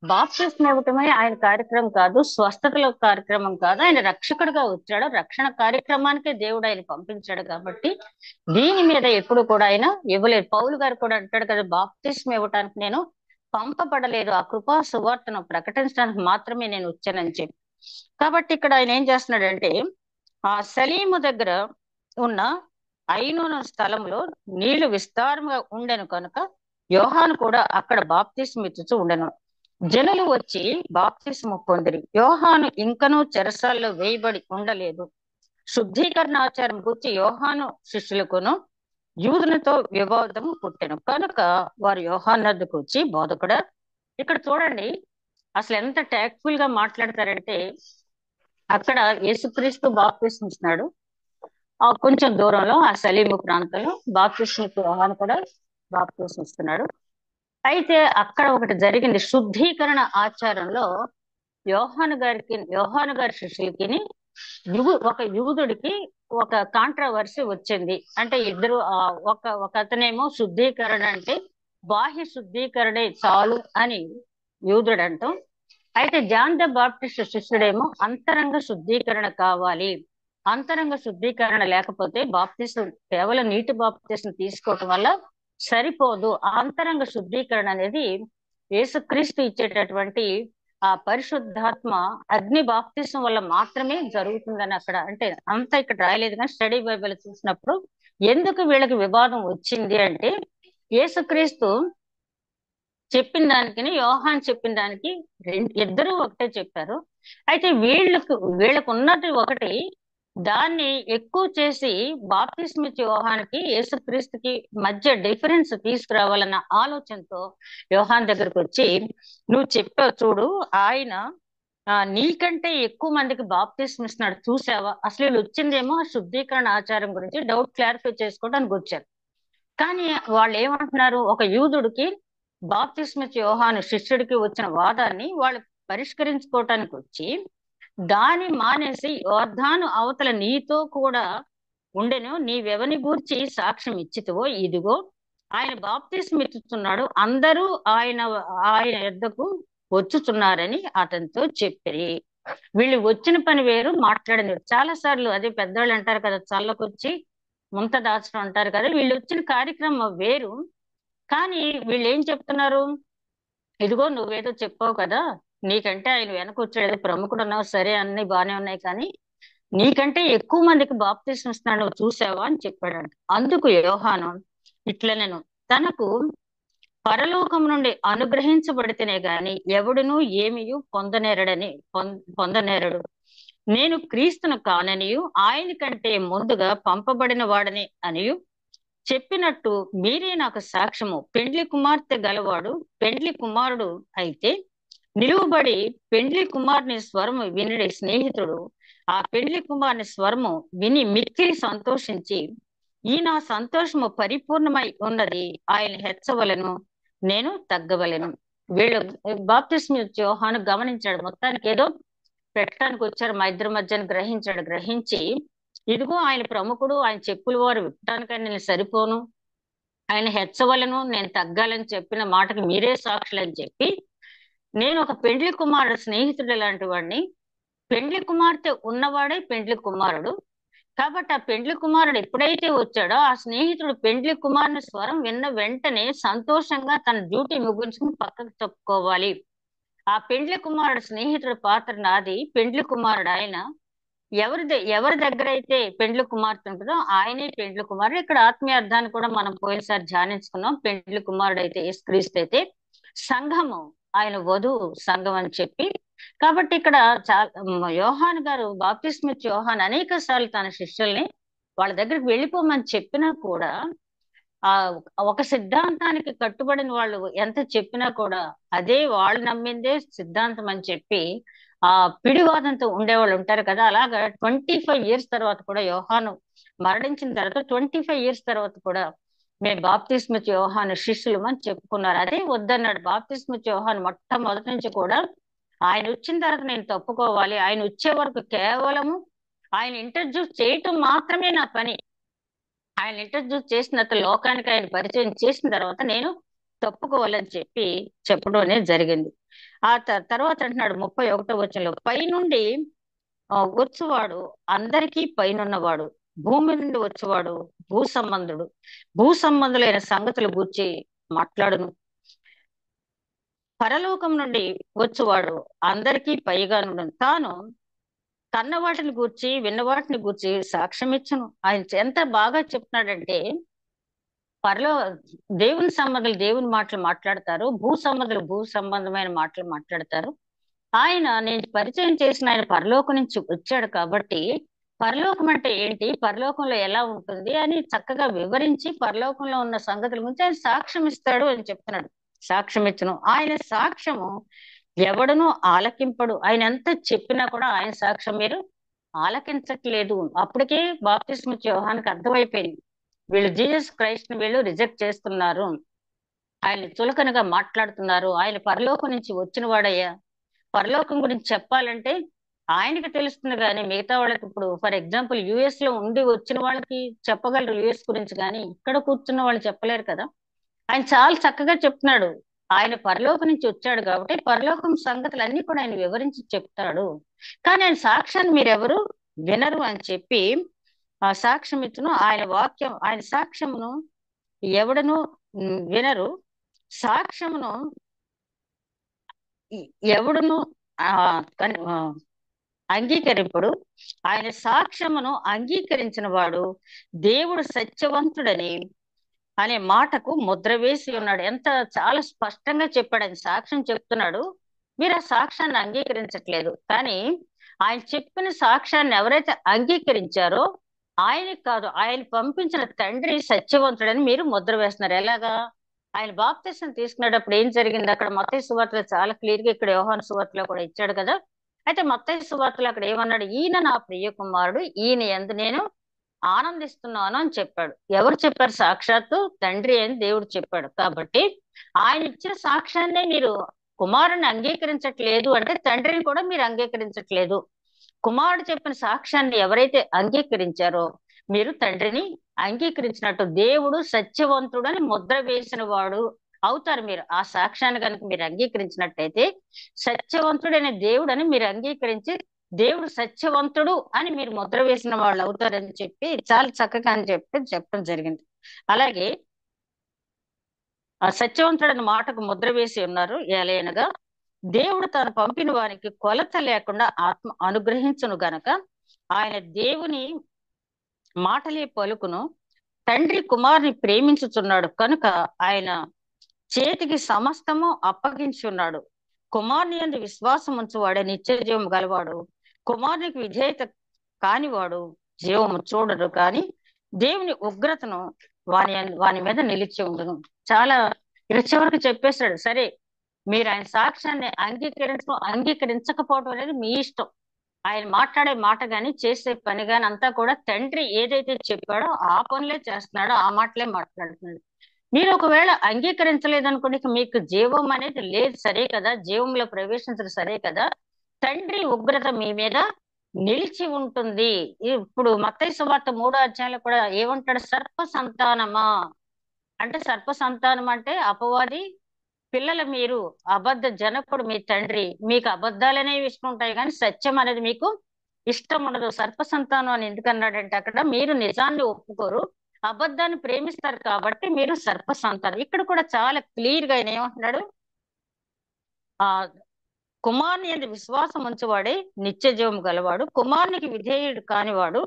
బాప్తిస్మ ఇవ్వటమే ఆయన కార్యక్రమం కాదు, స్వస్థతల కార్యక్రమం కాదు, ఆయన రక్షకుడిగా వచ్చాడు. రక్షణ కార్యక్రమానికే దేవుడు ఆయన పంపించాడు. కాబట్టి దీని మీద ఎప్పుడు కూడా ఆయన ఇవ్వలేదు. పౌలు గారు కూడా అంటాడు కదా, బాప్తిస్మ ఇవ్వటానికి నేను పంపబడలేదు, ఆ కృపా సువార్తను ప్రకటించడానికి మాత్రమే నేను వచ్చానని చెప్పి. కాబట్టి ఇక్కడ ఆయన ఏం చేస్తున్నాడంటే ఆ సలీము దగ్గర ఉన్న ఐనోను స్థలంలో నీళ్లు విస్తారంగా ఉండెను కనుక యోహాను కూడా అక్కడ బాప్తిస్మ ఇచ్చుచూ ఉండెను. జనులు వచ్చి బాప్తిస్మ పొందిరి. యోహాను ఇంకనూ చెరసాల్లో వేయబడి ఉండలేదు. శుద్ధీకరణ ఆచారం గురించి యోహాను శిష్యులకును యూదులతో వివాదము పుట్టెను కనుక వారు యోహాను వద్దకు వచ్చి, బోధకుడా, ఇక్కడ చూడండి అసలు ఎంత టాక్ట్ఫుల్ గా మాట్లాడతారంటే, అక్కడ యేసుక్రీస్తు బాప్తిస్మ ఇస్తున్నాడు, కొంచెం దూరంలో ఆ సలీము ప్రాంతంలో బాప్తిస్మ యోహాను కూడా బాప్తిస్మ ఇస్తున్నాడు. అయితే అక్కడ ఒకటి జరిగింది. శుద్ధీకరణ ఆచారంలో యోహాను గారి శిష్యులకి ఒక యూదుడికి ఒక కాంట్రవర్సీ వచ్చింది. అంటే ఇద్దరు ఒక అతనేమో శుద్ధీకరణ అంటే బాహ్య శుద్ధీకరణే చాలు అని యూదుడు అంటాం. అయితే జాన్ ద బాప్టిస్ట్ శిష్యుడేమో అంతరంగ శుద్ధీకరణ కావాలి, అంతరంగ శుద్ధీకరణ లేకపోతే బాప్తిస్మ కేవలం నీటి బాప్తిస్మ తీసుకోవటం వల్ల సరిపోదు, అంతరంగ శుద్ధీకరణ అనేది యేసుక్రీస్తు ఇచ్చేటటువంటి ఆ పరిశుద్ధాత్మ అగ్ని బాప్తిస్మ వల్ల మాత్రమే జరుగుతుందని అక్కడ అంటే అంతా ఇక్కడ రాయలేదు, కానీ స్టడీ బైబిల్ చూసినప్పుడు ఎందుకు వీళ్ళకి వివాదం వచ్చింది అంటే యేసుక్రీస్తు చెప్పిన దానికి యోహాన్ చెప్పిన దానికి ఇద్దరు ఒకటే చెప్పారు. అయితే వీళ్ళకు ఉన్నది ఒకటి, దాన్ని ఎక్కువ చేసి బాప్తిస్మ ఇచ్చే యోహానికి యేసుక్రీస్తుకి మధ్య డిఫరెన్స్ తీసుకురావాలన్న ఆలోచనతో యోహాన్ దగ్గరకు వచ్చి, నువ్వు చెప్పావు చూడు, ఆయన నీకంటే ఎక్కువ మందికి బాప్తిస్మ ఇస్తున్నాడు, చూసావా? అసలు వీళ్ళు వచ్చిందేమో ఆ శుద్ధీకరణ ఆచారం గురించి డౌట్ క్లారిఫై చేసుకోవడానికి వచ్చారు. కానీ వాళ్ళు ఏమంటున్నారు, ఒక యూదుడికి బాప్తిస్మ ఇచ్చే యోహాను శిష్యుడికి వచ్చిన వాదాన్ని వాళ్ళు పరిష్కరించుకోవటానికి వచ్చి దాని మానేసి యోర్దాను అవతల నీతో కూడా ఉండెను, నీవెవని గూర్చి సాక్ష్యం ఇచ్చితివో ఇదిగో ఆయన బాప్తిస్మ ఇచ్చుచున్నాడు, అందరూ ఆయన యొద్దకు వచ్చుచున్నారని అతనితో చెప్పిరి. వీళ్ళు వచ్చిన పని వేరు, మాట్లాడింది చాలా సార్లు. అదే పెద్దవాళ్ళు అంటారు కదా, చల్లకొచ్చి ముంత దాచడం అంటారు కదా, వీళ్ళు వచ్చిన కార్యక్రమం వేరు. కానీ వీళ్ళు ఏం చెప్తున్నారు, ఇదిగో నువ్వేదో చెప్పావు కదా, నీకంటే ఆయన వెనక వచ్చాడు, ప్రముఖుడు ఉన్నావు, సరే అన్ని బానే ఉన్నాయి, కానీ నీకంటే ఎక్కువ మందికి బాప్తిస్మ ఇస్తున్నాడు, నువ్వు చూసావా అని చెప్పాడంట. అందుకు యోహాను ఇట్లా, నేను తనకు పరలోకం నుండి అనుగ్రహించబడితేనే గాని ఎవడునూ ఏమియు పొందనేరడు. నేను క్రీస్తును కాననియు ఆయన కంటే ముందుగా పంపబడిన వాడని అనియు చెప్పినట్టు మీరే నాకు సాక్ష్యము. పెండ్లి కుమార్తె గలవాడు పెండ్లి కుమారుడు అయితే నిలువబడి పెండ్లి కుమారుని స్వరము వినడి స్నేహితుడు ఆ పెండ్లి కుమారుని స్వరము విని మిక్కిలి సంతోషించి, ఈ నా సంతోషము పరిపూర్ణమై ఉన్నది, ఆయన హెచ్చవలను, నేను తగ్గవలను. వీళ్ళు బాప్తిస్మ యోహాను గమనించాడు, మొత్తానికి ఏదో పెట్టడానికి వచ్చారు మా ఇద్దరి మధ్యన గ్రహించాడు. గ్రహించి ఇదిగో ఆయన ప్రముఖుడు, ఆయన చెప్పులు వారు విప్పటానికని నేను సరిపోను, ఆయన హెచ్చవలను, నేను తగ్గాలని చెప్పిన మాటకి మీరే సాక్షులని చెప్పి, నేను ఒక పెండ్లి కుమారుడు స్నేహితుడు లాంటి వాడిని, పెండ్లి కుమార్తె ఉన్నవాడే పెండ్లి కుమారుడు. కాబట్టి ఆ పెండ్లి కుమారుడు ఎప్పుడైతే వచ్చాడో ఆ స్నేహితుడు పెండ్లి కుమారుని స్వరం విన్న వెంటనే సంతోషంగా తన డ్యూటీ ముగించుకుని పక్కకు తప్పుకోవాలి. ఆ పెండ్లి కుమారుడు స్నేహితుడు పాత్ర నాది, పెండ్లి కుమారుడు ఆయన. ఎవరి దగ్గర అయితే పెండ్లి కుమార్తె ఉంటుందో ఆయనే పెండ్లి కుమారుడు. ఇక్కడ ఆత్మీయ అర్థాన్ని కూడా మనం పోయినసారి ధ్యానించుకున్నాం. పెండ్లి కుమారుడు అయితే యేసుక్రీస్తు అయితే సంఘము, ఆయన వధువు సంఘం అని చెప్పి. కాబట్టి ఇక్కడ యోహాన్ గారు, బాప్తిస్మిత్ యోహాన్ అనేక సార్లు తన శిష్యుల్ని వాళ్ళ దగ్గరికి వెళ్ళిపోమని చెప్పినా కూడా ఆ ఒక సిద్ధాంతానికి కట్టుబడిన వాళ్ళు ఎంత చెప్పినా కూడా అదే వాళ్ళు నమ్మిందే సిద్ధాంతం అని చెప్పి ఆ పిడివాదంతో ఉండేవాళ్ళు ఉంటారు కదా. అలాగా 25 years తర్వాత కూడా, యోహాను మరణించిన తర్వాత 25 years తర్వాత కూడా మేము బాప్తిస్మిత్ యోహాను శిష్యులు అని చెప్పుకున్నారు. అదే వద్దన్నాడు బాప్తిస్మిత్ యోహాను. మొట్టమొదటి నుంచి కూడా ఆయన వచ్చిన తర్వాత నేను తప్పుకోవాలి, ఆయన వచ్చే వరకు కేవలము ఆయన ఇంట్రడ్యూస్ చేయటం మాత్రమే నా పని, ఆయన ఇంట్రడ్యూస్ చేసిన తర్వాత లోకానికి ఆయన పరిచయం చేసిన తర్వాత నేను తప్పుకోవాలని చెప్పి చెప్పడం అనేది జరిగింది. ఆ తర్వాత అంటున్నాడు 31వ వచనంలో, పైనుండి వచ్చువాడు అందరికీ పైనున్నవాడు, భూమి నుండి వచ్చేవాడు భూ సంబంధుడు, భూ సంబంధులైన సంగతులు గూర్చి మాట్లాడును, పరలోకం నుండి వచ్చేవాడు అందరికీ పైగా నుండి తాను కన్న వాటిని గూర్చి విన్న వాటిని గూర్చి సాక్ష్యం ఇచ్చును. ఆయన ఎంత బాగా చెప్తున్నాడంటే, పరలో దేవుని సంబంధాలు దేవుని మాటలు మాట్లాడతారు, భూ సంబంధాలు భూ సంబంధమైన మాటలు మాట్లాడతారు. ఆయన నేను పరిచయం చేసిన ఆయన పరలోకం నుంచి వచ్చాడు కాబట్టి పరలోకం అంటే ఏంటి, పరలోకంలో ఎలా ఉంటుంది అని చక్కగా వివరించి పరలోకంలో ఉన్న సంగతుల గురించి ఆయన సాక్ష్యం ఇస్తాడు అని చెప్తున్నాడు. సాక్ష్యం ఇచ్చును, ఆయన సాక్ష్యము ఎవడునూ ఆలకింపడు. ఆయన ఎంత చెప్పినా కూడా ఆయన సాక్ష్యం మీరు ఆలకించట్లేదు. అప్పటికే బాప్తిస్మ యోహానికి అర్థమైపోయింది, వీళ్ళు జీసస్ క్రైస్ట్ ని వీళ్ళు రిజెక్ట్ చేస్తున్నారు, ఆయన చులకనగా మాట్లాడుతున్నారు, ఆయన పరలోకం నుంచి వచ్చిన వాడయ్యా, పరలోకం గురించి చెప్పాలంటే ఆయనకి తెలుస్తుంది కానీ మిగతా వాళ్ళకి, ఇప్పుడు ఫర్ ఎగ్జాంపుల్ యుఎస్ లో ఉండి వచ్చిన వాళ్ళకి చెప్పగలరు యుఎస్ గురించి, కానీ ఇక్కడ కూర్చున్న వాళ్ళు చెప్పలేరు కదా. ఆయన చాలా చక్కగా చెప్తున్నాడు, ఆయన పరలోకం నుంచి వచ్చాడు కాబట్టి పరలోకం సంగతులన్నీ కూడా ఆయన వివరించి చెప్తాడు, కానీ ఆయన సాక్ష్యాన్ని మీరెవరు వినరు అని చెప్పి ఆ సాక్ష్యం ఇచ్చును. ఆయన వాక్యం, ఆయన సాక్ష్యమును ఎవడను వినరు, సాక్ష్యమును ఎవడును ఆ అంగీకరింపుడు. ఆయన సాక్ష్యమును అంగీకరించిన వాడు దేవుడు సత్యవంతుడని అనే మాటకు ముద్ర వేసి ఉన్నాడు. ఎంత చాలా స్పష్టంగా చెప్పాడు. ఆయన సాక్ష్యం చెప్తున్నాడు, మీరు ఆ సాక్ష్యాన్ని అంగీకరించట్లేదు, కానీ ఆయన చెప్పిన సాక్ష్యాన్ని ఎవరైతే అంగీకరించారో ఆయనకి కాదు, ఆయన పంపించిన తండ్రి సత్యవంతుడని మీరు ముద్ర వేస్తున్నారు. ఎలాగా? ఆయన బాప్తిసం తీసుకునేటప్పుడు ఏం జరిగింది అక్కడ మత్తయి సువార్తలో చాలా క్లియర్ గా, ఇక్కడ యోహాను సువార్తలో కూడా ఇచ్చాడు కదా. అయితే మత్తయి సువార్తలో అక్కడ ఏమన్నాడు, ఈయన నా ప్రియ కుమారుడు, ఈయన యందు నేను ఆనందిస్తున్నాను అని చెప్పాడు. ఎవరు చెప్పారు? సాక్షాత్తు తండ్రి అని దేవుడు చెప్పాడు. కాబట్టి ఆయన ఇచ్చిన సాక్ష్యాన్నే మీరు కుమారుని అంగీకరించట్లేదు అంటే తండ్రిని కూడా మీరు అంగీకరించట్లేదు. కుమారుడు చెప్పిన సాక్ష్యాన్ని ఎవరైతే అంగీకరించారో మీరు తండ్రిని అంగీకరించినట్టు, దేవుడు సత్యవంతుడని ముద్ర వేసిన వాడు అవుతారు మీరు. ఆ సాక్ష్యాన్ని కనుక మీరు అంగీకరించినట్టయితే సత్యవంతుడైన దేవుడు అని మీరు అంగీకరించి దేవుడు సత్యవంతుడు అని మీరు ముద్ర వేసిన వాళ్ళు అవుతారని చెప్పి చాలా చక్కగా అని చెప్పడం జరిగింది. అలాగే ఆ సత్యవంతుడని మాటకు ముద్ర వేసి ఉన్నారు. ఏలైనగా దేవుడు తాను పంపిన వారికి కొలత లేకుండా ఆత్మ అనుగ్రహించును గనక ఆయన దేవుని మాటలే పలుకును. తండ్రి కుమారుని ప్రేమించుచున్నాడు కనుక ఆయన చేతికి సమస్తము అప్పగించి ఉన్నాడు. కుమారుని యందు విశ్వాసం ఉంచువాడే నిత్య జీవం గలవాడు, కుమారునికి విధేయత కానివాడు జీవము చూడడు, కానీ దేవుని ఉగ్రతను వాని మీద నిలిచి ఉండను. చాలా చివరికి చెప్పేశాడు, సరే మీరు ఆయన సాక్ష్యాన్ని అంగీకరించకపోవడం అనేది మీ ఇష్టం, ఆయన మాట్లాడే మాట గాని చేసే పని గాని అంతా కూడా తండ్రి ఏదైతే చెప్పాడో ఆ పనులే చేస్తున్నాడో ఆ మాటలే మాట్లాడుతున్నాడు. మీరు ఒకవేళ అంగీకరించలేదనుకోండి, ఇక మీకు జీవం అనేది లేదు, సరే కదా, జీవంలో ప్రవేశించడం సరే కదా, తండ్రి ఉగ్రత మీ మీద నిలిచి ఉంటుంది. ఇప్పుడు మత్తయి సువార్త 3వ అధ్యాయంలో కూడా ఏమంటాడు? సర్ప సంతానమా అంటే, సర్ప సంతానం అంటే అపవాది పిల్లలు మీరు, అబద్ధ జనకుడు మీ తండ్రి, మీకు అబద్ధాలనేవి ఇష్టం ఉంటాయి కానీ సత్యం అనేది మీకు ఇష్టం ఉండదు. సర్ప సంతానం అని ఎందుకు అన్నాడంటే, అక్కడ మీరు నిజాన్ని ఒప్పుకోరు, అబద్ధాన్ని ప్రేమిస్తారు కాబట్టి మీరు సర్ప సంతానం. ఇక్కడ కూడా చాలా క్లియర్ గా ఆయన ఏమంటున్నాడు? ఆ కుమారుని యందు విశ్వాసం ఉంచువాడే నిత్య జీవం గలవాడు, కుమారునికి విధేయుడు కానివాడు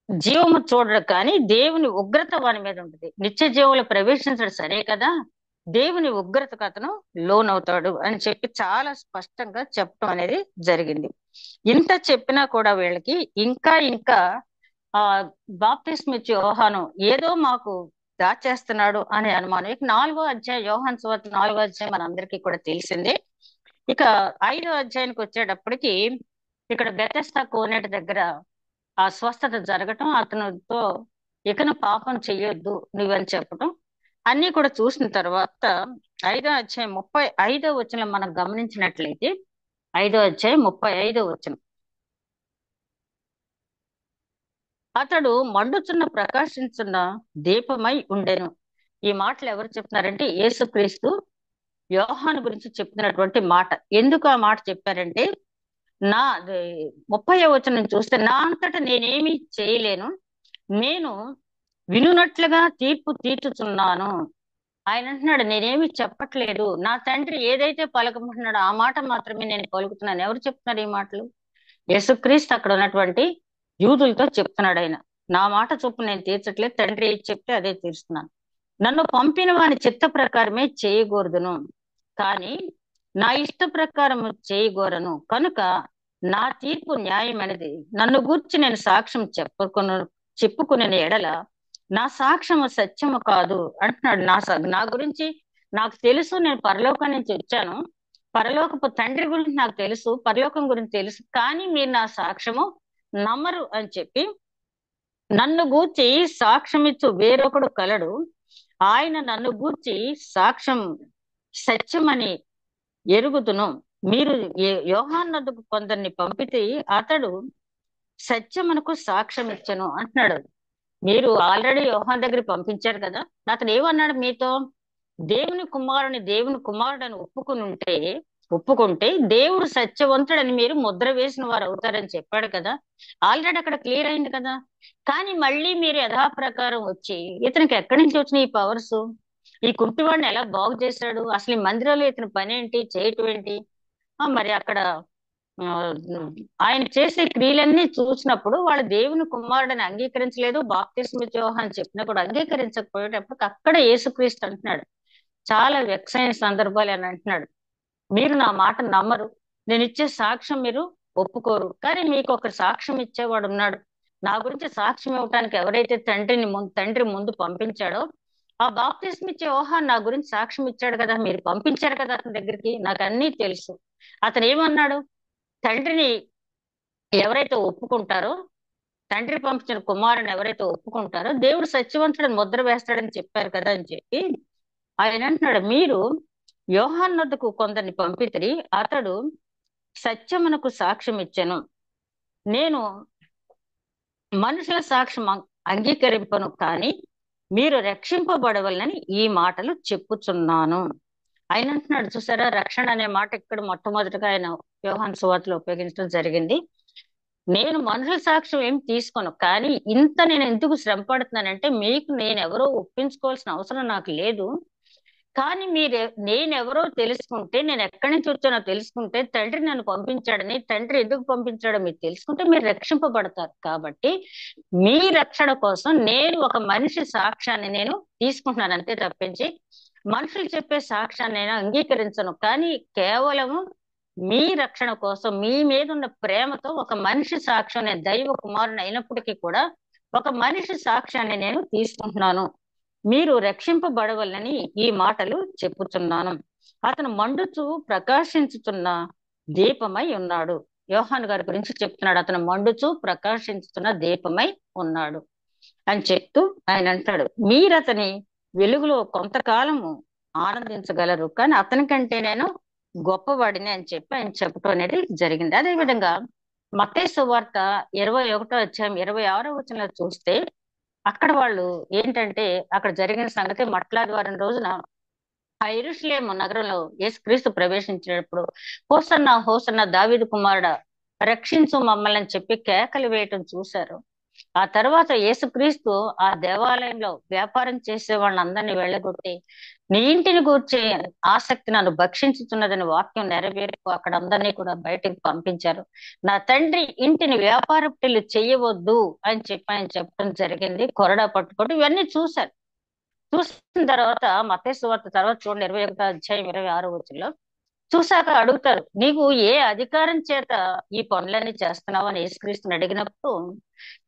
జీవము చూడడు, కానీ దేవుని ఉగ్రత వాని మీద ఉంటుంది. నిత్య జీవంలో ప్రవేశించడు సరే కదా, దేవుని ఉగ్రతకు అతను లోనవుతాడు అని చెప్పి చాలా స్పష్టంగా చెప్పడం అనేది జరిగింది. ఇంత చెప్పినా కూడా వీళ్ళకి ఇంకా ఇంకా ఆ బాప్తిస్మ ఇచ్చే యోహాను ఏదో మాకు దాచేస్తున్నాడు అనే అనుమానం. ఇక 4వ అధ్యాయం, యోహాను సువార్త 4వ అధ్యాయం మనందరికీ కూడా తెలిసిందే. ఇక 5వ అధ్యాయానికి వచ్చేటప్పటికి ఇక్కడ బెతెస్దా కోనేటి దగ్గర ఆ స్వస్థత జరగటం, అతనితో ఇకను పాపం చెయ్యొద్దు నువ్వని చెప్పటం అన్ని కూడా చూసిన తర్వాత 5వ అధ్యాయం 35వ వచనం మనం గమనించినట్లయితే, 5వ అధ్యాయం 35వ వచనం, అతడు మండుచున్న ప్రకాశించున్న దీపమై ఉండెను. ఈ మాటలు ఎవరు చెప్తున్నారంటే, యేసుక్రీస్తు యోహాను గురించి చెప్తున్నటువంటి మాట. ఎందుకు ఆ మాట చెప్పారంటే, 30వ వచనం చూస్తే, నా అంతటా నేనేమి చేయలేను, నేను వినున్నట్లుగా తీర్పు తీర్చుచున్నాను. ఆయన అంటున్నాడు, నేనేమి చెప్పట్లేదు, నా తండ్రి ఏదైతే పలకమంటున్నాడో ఆ మాట మాత్రమే నేను పలుకుతున్నాను. ఎవరు చెప్తున్నారు ఈ మాటలు? యేసుక్రీస్తు అక్కడ ఉన్నటువంటి యూదులతో చెప్తున్నాడు. ఆయన, నా మాట చొప్పున నేను తీర్చట్లేదు, తండ్రి ఏది చెప్తే అదే తీరుస్తున్నాను. నన్ను పంపిన వాని చిత్త ప్రకారమే చేయకూడదును, కానీ నా ఇష్ట ప్రకారం చేయగోరను, కనుక నా తీర్పు న్యాయమైనది. నన్ను గూర్చి నేను సాక్ష్యం చెప్పుకునే ఎడల నా సాక్ష్యము సత్యము కాదు అంటున్నాడు. నా గురించి నాకు తెలుసు, నేను పరలోకం నుంచి వచ్చాను, పరలోకపు తండ్రి గురించి నాకు తెలుసు, పరలోకం గురించి తెలుసు, కానీ మీరు నా సాక్ష్యము నమ్మరు అని చెప్పి, నన్ను గూర్చి సాక్ష్యమిచ్చు వేరొకడు కలడు, ఆయన నన్ను గూర్చి సాక్ష్యం సత్యమని ఎరుగుదును. మీరు యోహానొద్దకు కొందరిని పంపితే అతడు సత్యమునకు సాక్ష్యం ఇచ్చను అంటున్నాడు. మీరు ఆల్రెడీ యోహాన్ దగ్గర పంపించారు కదా, అతను ఏమన్నాడు మీతో? దేవుని కుమారుడు అని ఒప్పుకుంటే దేవుడు సత్యవంతుడని మీరు ముద్ర వేసిన వారు అవుతారని చెప్పాడు కదా. ఆల్రెడీ అక్కడ క్లియర్ అయింది కదా. కానీ మళ్ళీ మీరు యథాప్రకారం వచ్చి, ఇతనికి ఎక్కడి నుంచి వచ్చిన ఈ పవర్స్, ఈ కుంటివాడిని ఎలా బాగు చేశాడు, అసలు ఈ మందిరంలో ఇతని పని ఏంటి, చేయటం ఏంటి, మరి అక్కడ ఆయన చేసే క్రియలన్నీ చూసినప్పుడు వాళ్ళు దేవుని కుమారుడని అంగీకరించలేదు, బాప్తిస్మ యోహాను చెప్పినా కూడా అంగీకరించకపోయేటప్పుడు అక్కడ యేసుక్రీస్తు అంటున్నాడు, చాలా వెక్సైన సందర్భాలు అని అంటున్నాడు, మీరు నా మాట నమ్మరు, నేను ఇచ్చే సాక్ష్యం మీరు ఒప్పుకోరు, కానీ మీకు ఒక సాక్ష్యం ఇచ్చేవాడు ఉన్నాడు. నా గురించి సాక్ష్యం ఇవ్వటానికి ఎవరైతే తండ్రి ముందు పంపించాడో ఆ బాప్తిస్మ ఇచ్చే యోహాను నా గురించి సాక్ష్యం ఇచ్చాడు కదా, మీరు పంపించారు కదా అతని దగ్గరికి, నాకు అన్నీ తెలుసు. అతను ఏమన్నాడు? తండ్రిని ఎవరైతే ఒప్పుకుంటారో, తండ్రి పంపించిన కుమారుని ఎవరైతే ఒప్పుకుంటారో దేవుడు సత్యవంతుడని ముద్ర వేస్తాడని చెప్పారు కదా అని చెప్పి ఆయన అంటున్నాడు, మీరు యోహాను వద్దకు కొందరిని పంపితిరి, అతడు సత్యమునకు సాక్ష్యం ఇచ్చెను, నేను మనుషుల సాక్ష్యం అంగీకరింపను, కానీ మీరు రక్షింపబడవలనని ఈ మాటలు చెప్పుచున్నాను. ఆయన అంటున్నాడు, చూసారా, రక్షణ అనే మాట ఇక్కడ మొట్టమొదటిగా ఆయన యోహాను సువార్తలో ఉపయోగించడం జరిగింది. నేను మనుషుల సాక్ష్యం ఏం తీసుకోను, కానీ ఇంత నేను ఎందుకు శ్రమ పడుతున్నానంటే, మీకు నేనెవరో ఒప్పించుకోవాల్సిన అవసరం నాకు లేదు, కానీ నేనెవరో తెలుసుకుంటే, నేను ఎక్కడి నుంచి వచ్చానో తెలుసుకుంటే, తండ్రి నన్ను పంపించాడని, తండ్రి ఎందుకు పంపించాడో మీరు తెలుసుకుంటే మీరు రక్షింపబడతారు. కాబట్టి మీ రక్షణ కోసం నేను ఒక మనిషి సాక్ష్యాన్ని నేను తీసుకుంటున్నాను అంతే తప్పించి మనుషులు చెప్పే సాక్ష్యాన్ని నేను అంగీకరించను. కానీ కేవలము మీ రక్షణ కోసం, మీ మీద ఉన్న ప్రేమతో ఒక మనిషి సాక్ష్యం, నేను దైవ కుమారుని అయినప్పటికీ కూడా ఒక మనిషి సాక్ష్యాన్ని నేను తీసుకుంటున్నాను, మీరు రక్షింపబడవలని ఈ మాటలు చెప్పుచున్నాను. అతను మండుచు ప్రకాశించుతున్న దీపమై ఉన్నాడు. యోహాను గారి గురించి చెప్తున్నాడు, అతను మండుచు ప్రకాశించుతున్న దీపమై ఉన్నాడు. అని చెప్తూ ఆయన అంటాడు, మీరు అతని వెలుగులో కొంతకాలము ఆనందించగలరు, కానీ అతని కంటే నేను గొప్పవాడిని అని చెప్పి ఆయన చెప్పడం అనేది జరిగింది. అదే విధంగా మత్తయి సువార్త 21వ అధ్యాయం 26వ వచనంలో చూస్తే అక్కడ వాళ్ళు ఏంటంటే అక్కడ జరిగిన సంగతి మట్లాదివారం రోజున ఆ యెరూషలేము నగరంలో యేసుక్రీస్తు ప్రవేశించినప్పుడు హోసన్న హోసన్న దావీదు కుమారుడా రక్షించు మమ్మల్ని అని చెప్పి కేకలు వేయటం చూశారు. ఆ తర్వాత యేసుక్రీస్తు ఆ దేవాలయంలో వ్యాపారం చేసే వాళ్ళందరినీ వెళ్ళగొట్టి నీ ఇంటిని గూర్చే ఆసక్తి నన్ను భక్షించుతున్నదని వాక్యం నెరవేర్పు అక్కడ అందరినీ కూడా బయటకు పంపించారు. నా తండ్రి ఇంటిని వ్యాపారపుటిల్లు చెయ్యవద్దు అని చెప్పి ఆయన చెప్పడం జరిగింది. కొరడా పట్టుకోవడం ఇవన్నీ చూశారు. చూసిన తర్వాత మత్తయి సువార్త తర్వాత చూడండి 21వ అధ్యాయం 26వ వచనంలో చూశాక అడుగుతారు, నీకు ఏ అధికారం చేత ఈ పనులన్నీ చేస్తున్నావు అని యేసుక్రీస్తుని అడిగినప్పుడు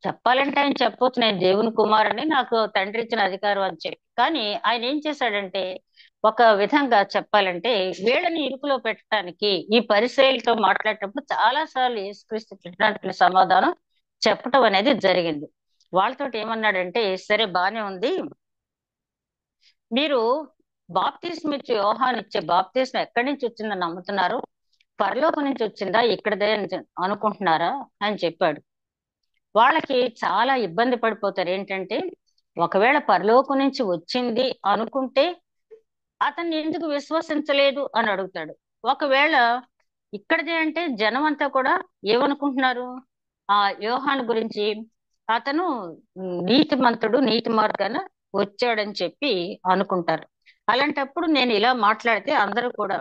చెప్పాలంటే ఆయన చెప్పొచ్చు, నేను దేవుని కుమారుని, నాకు తండ్రి ఇచ్చిన అధికారం అని చెప్పి. కానీ ఆయన ఏం చేశాడంటే ఒక విధంగా చెప్పాలంటే వీళ్ళని ఇరుకులో పెట్టడానికి ఈ పరిసయ్యులతో మాట్లాడేటప్పుడు చాలా సార్లు యేసుక్రీస్తు చెప్పినట్లు సమాధానం చెప్పటం అనేది జరిగింది. వాళ్ళతోటి ఏమన్నాడంటే, సరే బానే ఉంది, మీరు బాప్తిస్మ ఇచ్చే యోహాను ఇచ్చే బాప్తిస్మ ఎక్కడి నుంచి వచ్చిందని నమ్ముతున్నారు, పరలోకం నుంచి వచ్చిందా ఇక్కడదే అని అనుకుంటున్నారా అని చెప్పాడు. వాళ్ళకి చాలా ఇబ్బంది పడిపోతారు. ఏంటంటే ఒకవేళ పరలోకం నుంచి వచ్చింది అనుకుంటే అతన్ని ఎందుకు విశ్వసించలేదు అని అడుగుతాడు. ఒకవేళ ఇక్కడదే అంటే జనం అంతా కూడా ఏమనుకుంటున్నారు ఆ యోహాను గురించి, అతను నీతిమంతుడు, నీతి మార్గాన వచ్చాడని చెప్పి అనుకుంటారు. అలాంటప్పుడు నేను ఇలా మాట్లాడితే అందరూ కూడా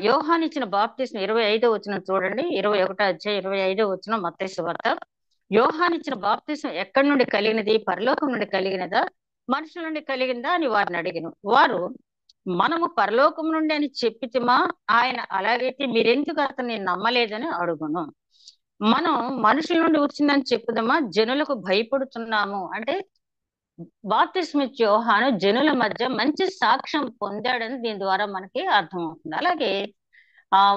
యోహాను ఇచ్చిన బాప్తిస్మ 25వ వచనం చూడండి, 21వ అధ్యాయం 25వ వచనం మత్తయి సువార్త. యోహాను ఇచ్చిన బాప్తిస్మ ఎక్కడి నుండి కలిగినది, పరలోకం నుండి కలిగినదా మనుషుల నుండి కలిగిందా అని వారిని అడిగిన వారు, మనము పరలోకం నుండి అని చెప్పితిమా, ఆయన అలాగైతే మీరెందుకు అతన్ని నమ్మలేదని అడుగును. మనం మనుషుల నుండి వచ్చిందని చెప్పుదామా, జనులకు భయపడుతున్నాము అంటే బాప్తిస్మ ఇచ్చే యోహాను జనుల మధ్య మంచి సాక్ష్యం పొందాడని దీని ద్వారా మనకి అర్థమవుతుంది. అలాగే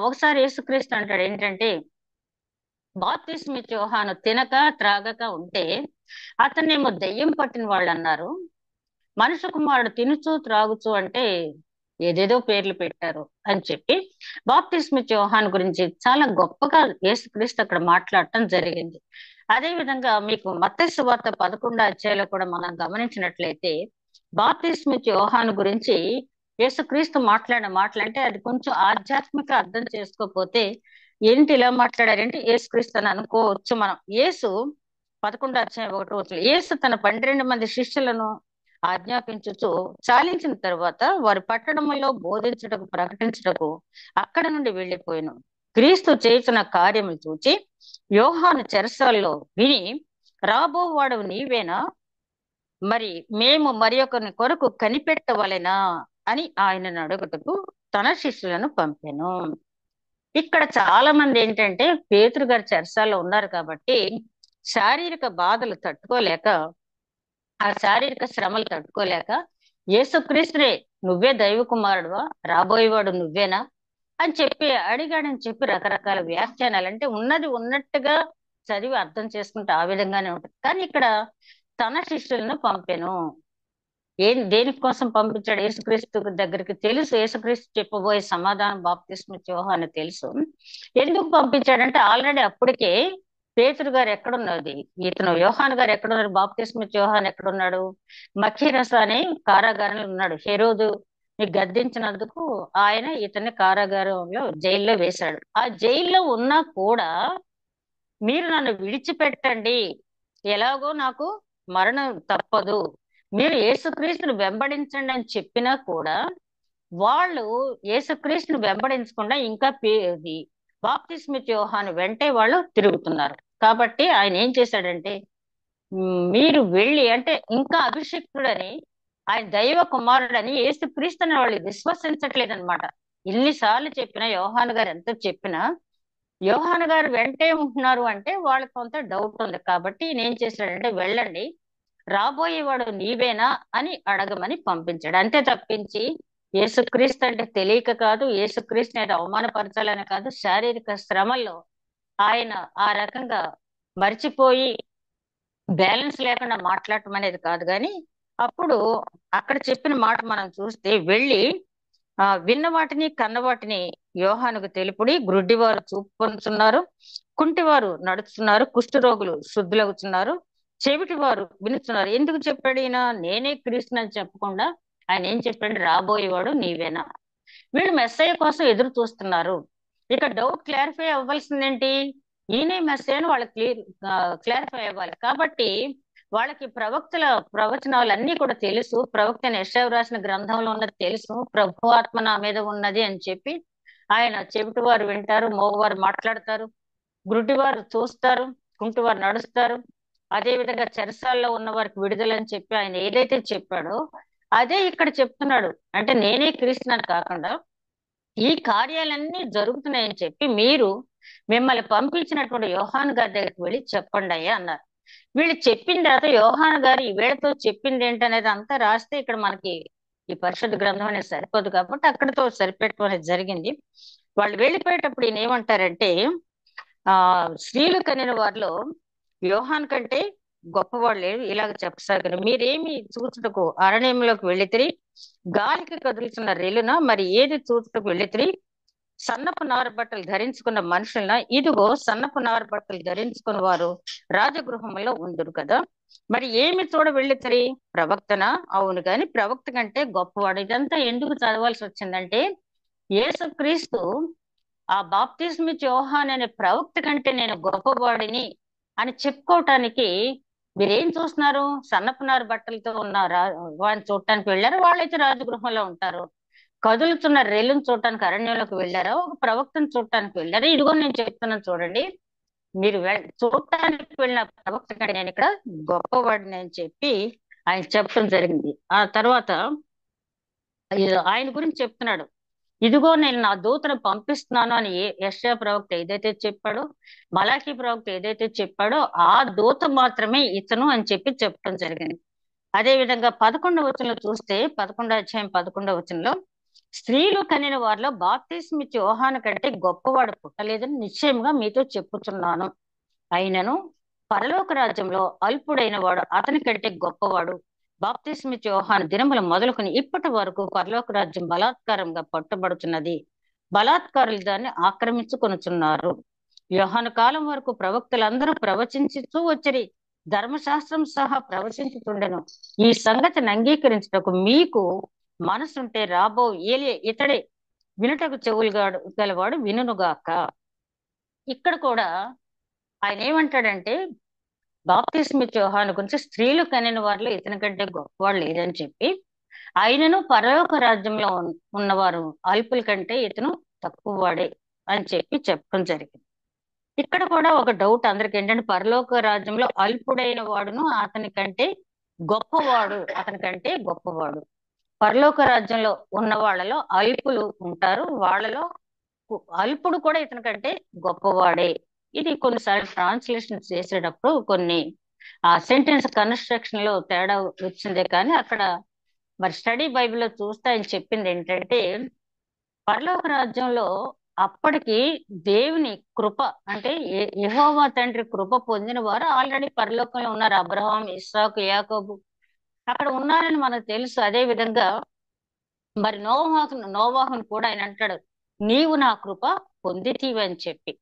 ఒకసారి యేసుక్రీస్తు అంటాడు ఏంటంటే, బాప్తిస్మ ఇచ్చే యోహాను తినక త్రాగక ఉంటే అతన్నేమో దెయ్యం పట్టిన వాళ్ళు అన్నారు, మనుష్య కుమారుడు తినుచు త్రాగుచు అంటే ఏదేదో పేర్లు పెట్టారు అని చెప్పి బాప్తిస్మ ఇచ్చే యోహాను గురించి చాలా గొప్పగా యేసుక్రీస్తు అక్కడ మాట్లాడటం జరిగింది. అదే విధంగా మీకు మత్తయి సువార్త 11వ అధ్యాయంలో కూడా మనం గమనించినట్లయితే బాప్తిస్మ ఇచ్చే యోహాను గురించి యేసుక్రీస్తు మాట్లాడిన మాటలంటే అది కొంచెం ఆధ్యాత్మిక అర్థం చేసుకోకపోతే ఏంటి ఇలా మాట్లాడారంటే యేసుక్రీస్తు అని అనుకోవచ్చు మనం. యేసు 11వ అధ్యాయం 1వ వచనం, యేసు తన 12 మంది శిష్యులను ఆజ్ఞాపించుచు చాలించిన తర్వాత వారి పట్టణములో బోధించుటకు ప్రకటించుటకు అక్కడ నుండి వెళ్ళిపోయాను. క్రీస్తు చేస్తున్న కార్యములు చూచి యోహాను చెరసాల్లో విని, రాబోవాడవు నీవేనా, మరి మేము మరి ఒకరిని కొరకు కనిపెట్టవలెనా అని ఆయనను అడుగుటకు తన శిష్యులను పంపాను. ఇక్కడ చాలా మంది ఏంటంటే పేతురు గారి చెరసాల్లో ఉన్నారు కాబట్టి శారీరక బాధలు తట్టుకోలేక, ఆ శారీరక శ్రమలు తట్టుకోలేక యేసుక్రీస్తునే నువ్వే దైవ కుమారుడువా, రాబోయేవాడు నువ్వేనా అని చెప్పి అడిగాడని చెప్పి రకరకాల వ్యాఖ్యానాలు, అంటే ఉన్నది ఉన్నట్టుగా చదివి అర్థం చేసుకుంటే ఆ విధంగానే ఉంటుంది. కానీ ఇక్కడ తన శిష్యులను పంపెను. దేని కోసం పంపించాడు, యేసుక్రీస్తు దగ్గరికి తెలుసు, యేసుక్రీస్తు చెప్పబోయే సమాధానం బాప్తిస్మ యోహాను తెలుసు. ఎందుకు పంపించాడంటే ఆల్రెడీ అప్పటికే పేతురు గారు ఎక్కడున్నది, ఇతను యోహాను గారు ఎక్కడున్నారు, బాప్తిస్మ యోహాను ఎక్కడున్నాడు, మఖీరస అనే కారాగారంలో ఉన్నాడు. హెరోదు గద్దించినందుకు ఆయన ఇతన్ని కారాగారంలో జైల్లో వేశాడు. ఆ జైల్లో ఉన్నా కూడా మీరు నన్ను విడిచిపెట్టండి, ఎలాగో నాకు మరణం తప్పదు, మీరు యేసుక్రీస్తుని వెంబడించండి అని చెప్పినా కూడా వాళ్ళు యేసుక్రీస్తుని వెంబడించకుండా ఇంకా బాప్తిస్మ యోహాను వెంటే వాళ్ళు తిరుగుతున్నారు. కాబట్టి ఆయన ఏం చేశాడంటే, మీరు వెళ్ళి అంటే ఇంకా అభిషిక్తుడని, ఆయన దైవ కుమారుడని యేసుక్రీస్తుని వాళ్ళు విశ్వసించట్లేదన్నమాట. ఇన్నిసార్లు చెప్పినా యోహాను గారు ఎంత చెప్పినా యోహాను గారు వెంటే ఉంటున్నారు అంటే వాళ్ళకి కొంత డౌట్ ఉంది. కాబట్టి నేనేం చేశాడంటే, వెళ్ళండి, రాబోయేవాడు నీవేనా అని అడగమని పంపించాడు. అంతే తప్పించి యేసుక్రీస్తు అంటే తెలియక కాదు, యేసుక్రీస్తుని అయితే అవమానపరచాలని కాదు, శారీరక శ్రమల్లో ఆయన ఆ రకంగా మర్చిపోయి బ్యాలెన్స్ లేకుండా మాట్లాడటం అనేది కాదు. కానీ అప్పుడు అక్కడ చెప్పిన మాట మనం చూస్తే, వెళ్ళి విన్న వాటిని కన్న వాటిని యోహానుకు తెలుపుడి, గ్రుడ్డివారు చూపు పొందుతున్నారు, కుంటివారు నడుస్తున్నారు, కుష్ఠరోగులు శుద్ధులవుతున్నారు, చెవిటి వారు వినుతున్నారు. ఎందుకు చెప్పాడు ఈయన? నేనే క్రీస్తునని చెప్పకుండా ఆయన ఏం చెప్పాడు? రాబోయేవాడు నీవేనా. వీళ్ళు మెస్సయ్య కోసం ఎదురు చూస్తున్నారు. ఇక డౌట్ క్లారిఫై అవ్వాల్సిందేంటి? ఈయనే మెస్సయ్య అని వాళ్ళకి క్లారిఫై అవ్వాలి. కాబట్టి వాళ్ళకి ప్రవక్తల ప్రవచనాలు అన్ని కూడా తెలుసు. ప్రవక్త యెషయా రాసిన గ్రంథంలో ఉన్నది తెలుసు. ప్రభు ఆత్మ నా మీద ఉన్నది అని చెప్పి ఆయన చెవిటి వారు వింటారు, మోగవారు మాట్లాడతారు, గురుటివారు చూస్తారు, కుంటివారు నడుస్తారు. అదే విధంగా చెరసాల్లో ఉన్న వారికి విడుదలని చెప్పి ఆయన ఏదైతే చెప్పాడో అదే ఇక్కడ చెప్తున్నాడు. అంటే నేనే క్రీస్తునని కాకుండా ఈ కార్యాలన్నీ జరుగుతున్నాయని చెప్పి మీరు మిమ్మల్ని పంపించినటువంటి యోహాను గారి దగ్గరికి వెళ్ళి చెప్పండి అయ్యా అన్నారు. వీళ్ళు చెప్పిన తర్వాత యోహాను గారు ఈ వీళ్ళతో చెప్పింది ఏంటనేది అంతా రాస్తే ఇక్కడ మనకి ఈ పరిశుద్ధ గ్రంథం అనేది సరిపోదు, కాబట్టి అక్కడితో సరిపెట్టడం అనేది జరిగింది. వాళ్ళు వెళ్ళిపోయేటప్పుడు ఈయన ఏమంటారంటే, స్త్రీలు కనిన వారిలో యోహాన్ కంటే గొప్పవాళ్ళు లేరు, ఇలాగ చెప్పసాగారు. మీరేమి చూచుటకు అరణ్యంలోకి వెళ్ళితిరి? గాలికి కదులుతున్న రెలున మరి ఏది చూచుటకు వెళ్ళితిరి? సన్నపు నార బట్టలు ధరించుకున్న మనుషులన? ఇదిగో సన్నపు నార బట్టలు ధరించుకున్న వారు రాజగృహంలో ఉందురు కదా. మరి ఏమి చూడ వెళ్ళితిరి? ప్రవక్తనా? అవును, గాని ప్రవక్త కంటే గొప్పవాడు. ఇదంతా ఎందుకు చదవాల్సి వచ్చిందంటే, యేసుక్రీస్తు ఆ బాప్తిస్మిచ్చి యోహాను అనే ప్రవక్త కంటే నేను గొప్పవాడిని అని చెప్పుకోవటానికి మీరేం చూస్తున్నారు? సన్నపునారు బట్టలతో ఉన్న వాడిని చూడటానికి వెళ్ళారు, వాళ్ళైతే రాజగృహంలో ఉంటారు. కదులుతున్న రేలును చూడటానికి అరణ్యంలోకి వెళ్ళారా? ఒక ప్రవక్తను చూడటానికి వెళ్ళారా? ఇదిగో నేను చెప్తున్నాను చూడండి, మీరు చూడటానికి వెళ్ళిన ప్రవక్త కంటే నేను ఇక్కడ గొప్పవాడిని అని చెప్పి ఆయన చెప్పడం జరిగింది. ఆ తర్వాత ఆయన గురించి చెప్తున్నాడు, ఇదిగో నేను నా దూతను పంపిస్తున్నాను అని యెషయా ప్రవక్త ఏదైతే చెప్పాడో, మలాకీ ప్రవక్త ఏదైతే చెప్పాడో ఆ దూత మాత్రమే ఇతను అని చెప్పి చెప్పడం జరిగింది. అదే విధంగా 11వ వచనంలో చూస్తే, 11వ అధ్యాయం 11వ వచనంలో, స్త్రీలు కనిన వారిలో బాప్తిస్మిచ్చి యోహాను కంటే గొప్పవాడు పుట్టలేదని నిశ్చయంగా మీతో చెప్పుచున్నాను. అయినను పరలోక రాజ్యంలో అల్పుడైన వాడు అతని కంటే గొప్పవాడు. బాప్తిస్మిచ్చి యోహాను దినములు మొదలుకొని ఇప్పటి వరకు పరలోక రాజ్యం బలాత్కారంగా పట్టుబడుతున్నది, బలాత్కారులు దాన్ని ఆక్రమించుకొనుచున్నారు. యోహాను కాలం వరకు ప్రవక్తలందరూ ప్రవచించుతూ వచ్చిరి, ధర్మశాస్త్రం సహా ప్రవచించుతుండెను. ఈ సంగతిని అంగీకరించుటకు మీకు మనసుంటే రాబో ఏలియా ఇతడే, వినుటకు చెవులు గలవాడు వినుగాక. ఇక్కడ కూడా ఆయన ఏమంటాడంటే, బాప్తిస్మిచ్చి యోహాను గురించి స్త్రీలు కనిన వారిలో ఇతని కంటే గొప్పవాడు లేదని చెప్పి, ఆయనను పరలోక రాజ్యంలో ఉన్నవారు అల్పుల కంటే ఇతను తక్కువ వాడే అని చెప్పి చెప్పడం జరిగింది. ఇక్కడ కూడా ఒక డౌట్ అందరికి ఏంటంటే, పరలోక రాజ్యంలో అల్పుడైన వాడును అతని కంటే గొప్పవాడు. పరలోక రాజ్యంలో ఉన్న వాళ్ళలో అల్పులు ఉంటారు, వాళ్ళలో అల్పుడు కూడా ఇతని కంటే గొప్పవాడే. ఇది కొన్నిసార్లు ట్రాన్స్లేషన్ చేసేటప్పుడు కొన్ని సెంటెన్స్ కన్స్ట్రక్షన్ లో తేడా వచ్చిందే, కానీ అక్కడ మరి స్టడీ బైబిల్లో చూస్తే ఆయన చెప్పింది ఏంటంటే, పరలోక రాజ్యంలో అప్పటికి దేవుని కృప అంటే యెహోవా తండ్రి కృప పొందిన వారు ఆల్రెడీ పరలోకంలో ఉన్నారు. అబ్రహాం, ఇస్సాకు, యాకోబు అక్కడ ఉన్నారని మనకు తెలుసు. అదే విధంగా మరి నోవాహును కూడా ఆయన అంటాడు, నీవు నా కృప పొందితీవి అని చెప్పి.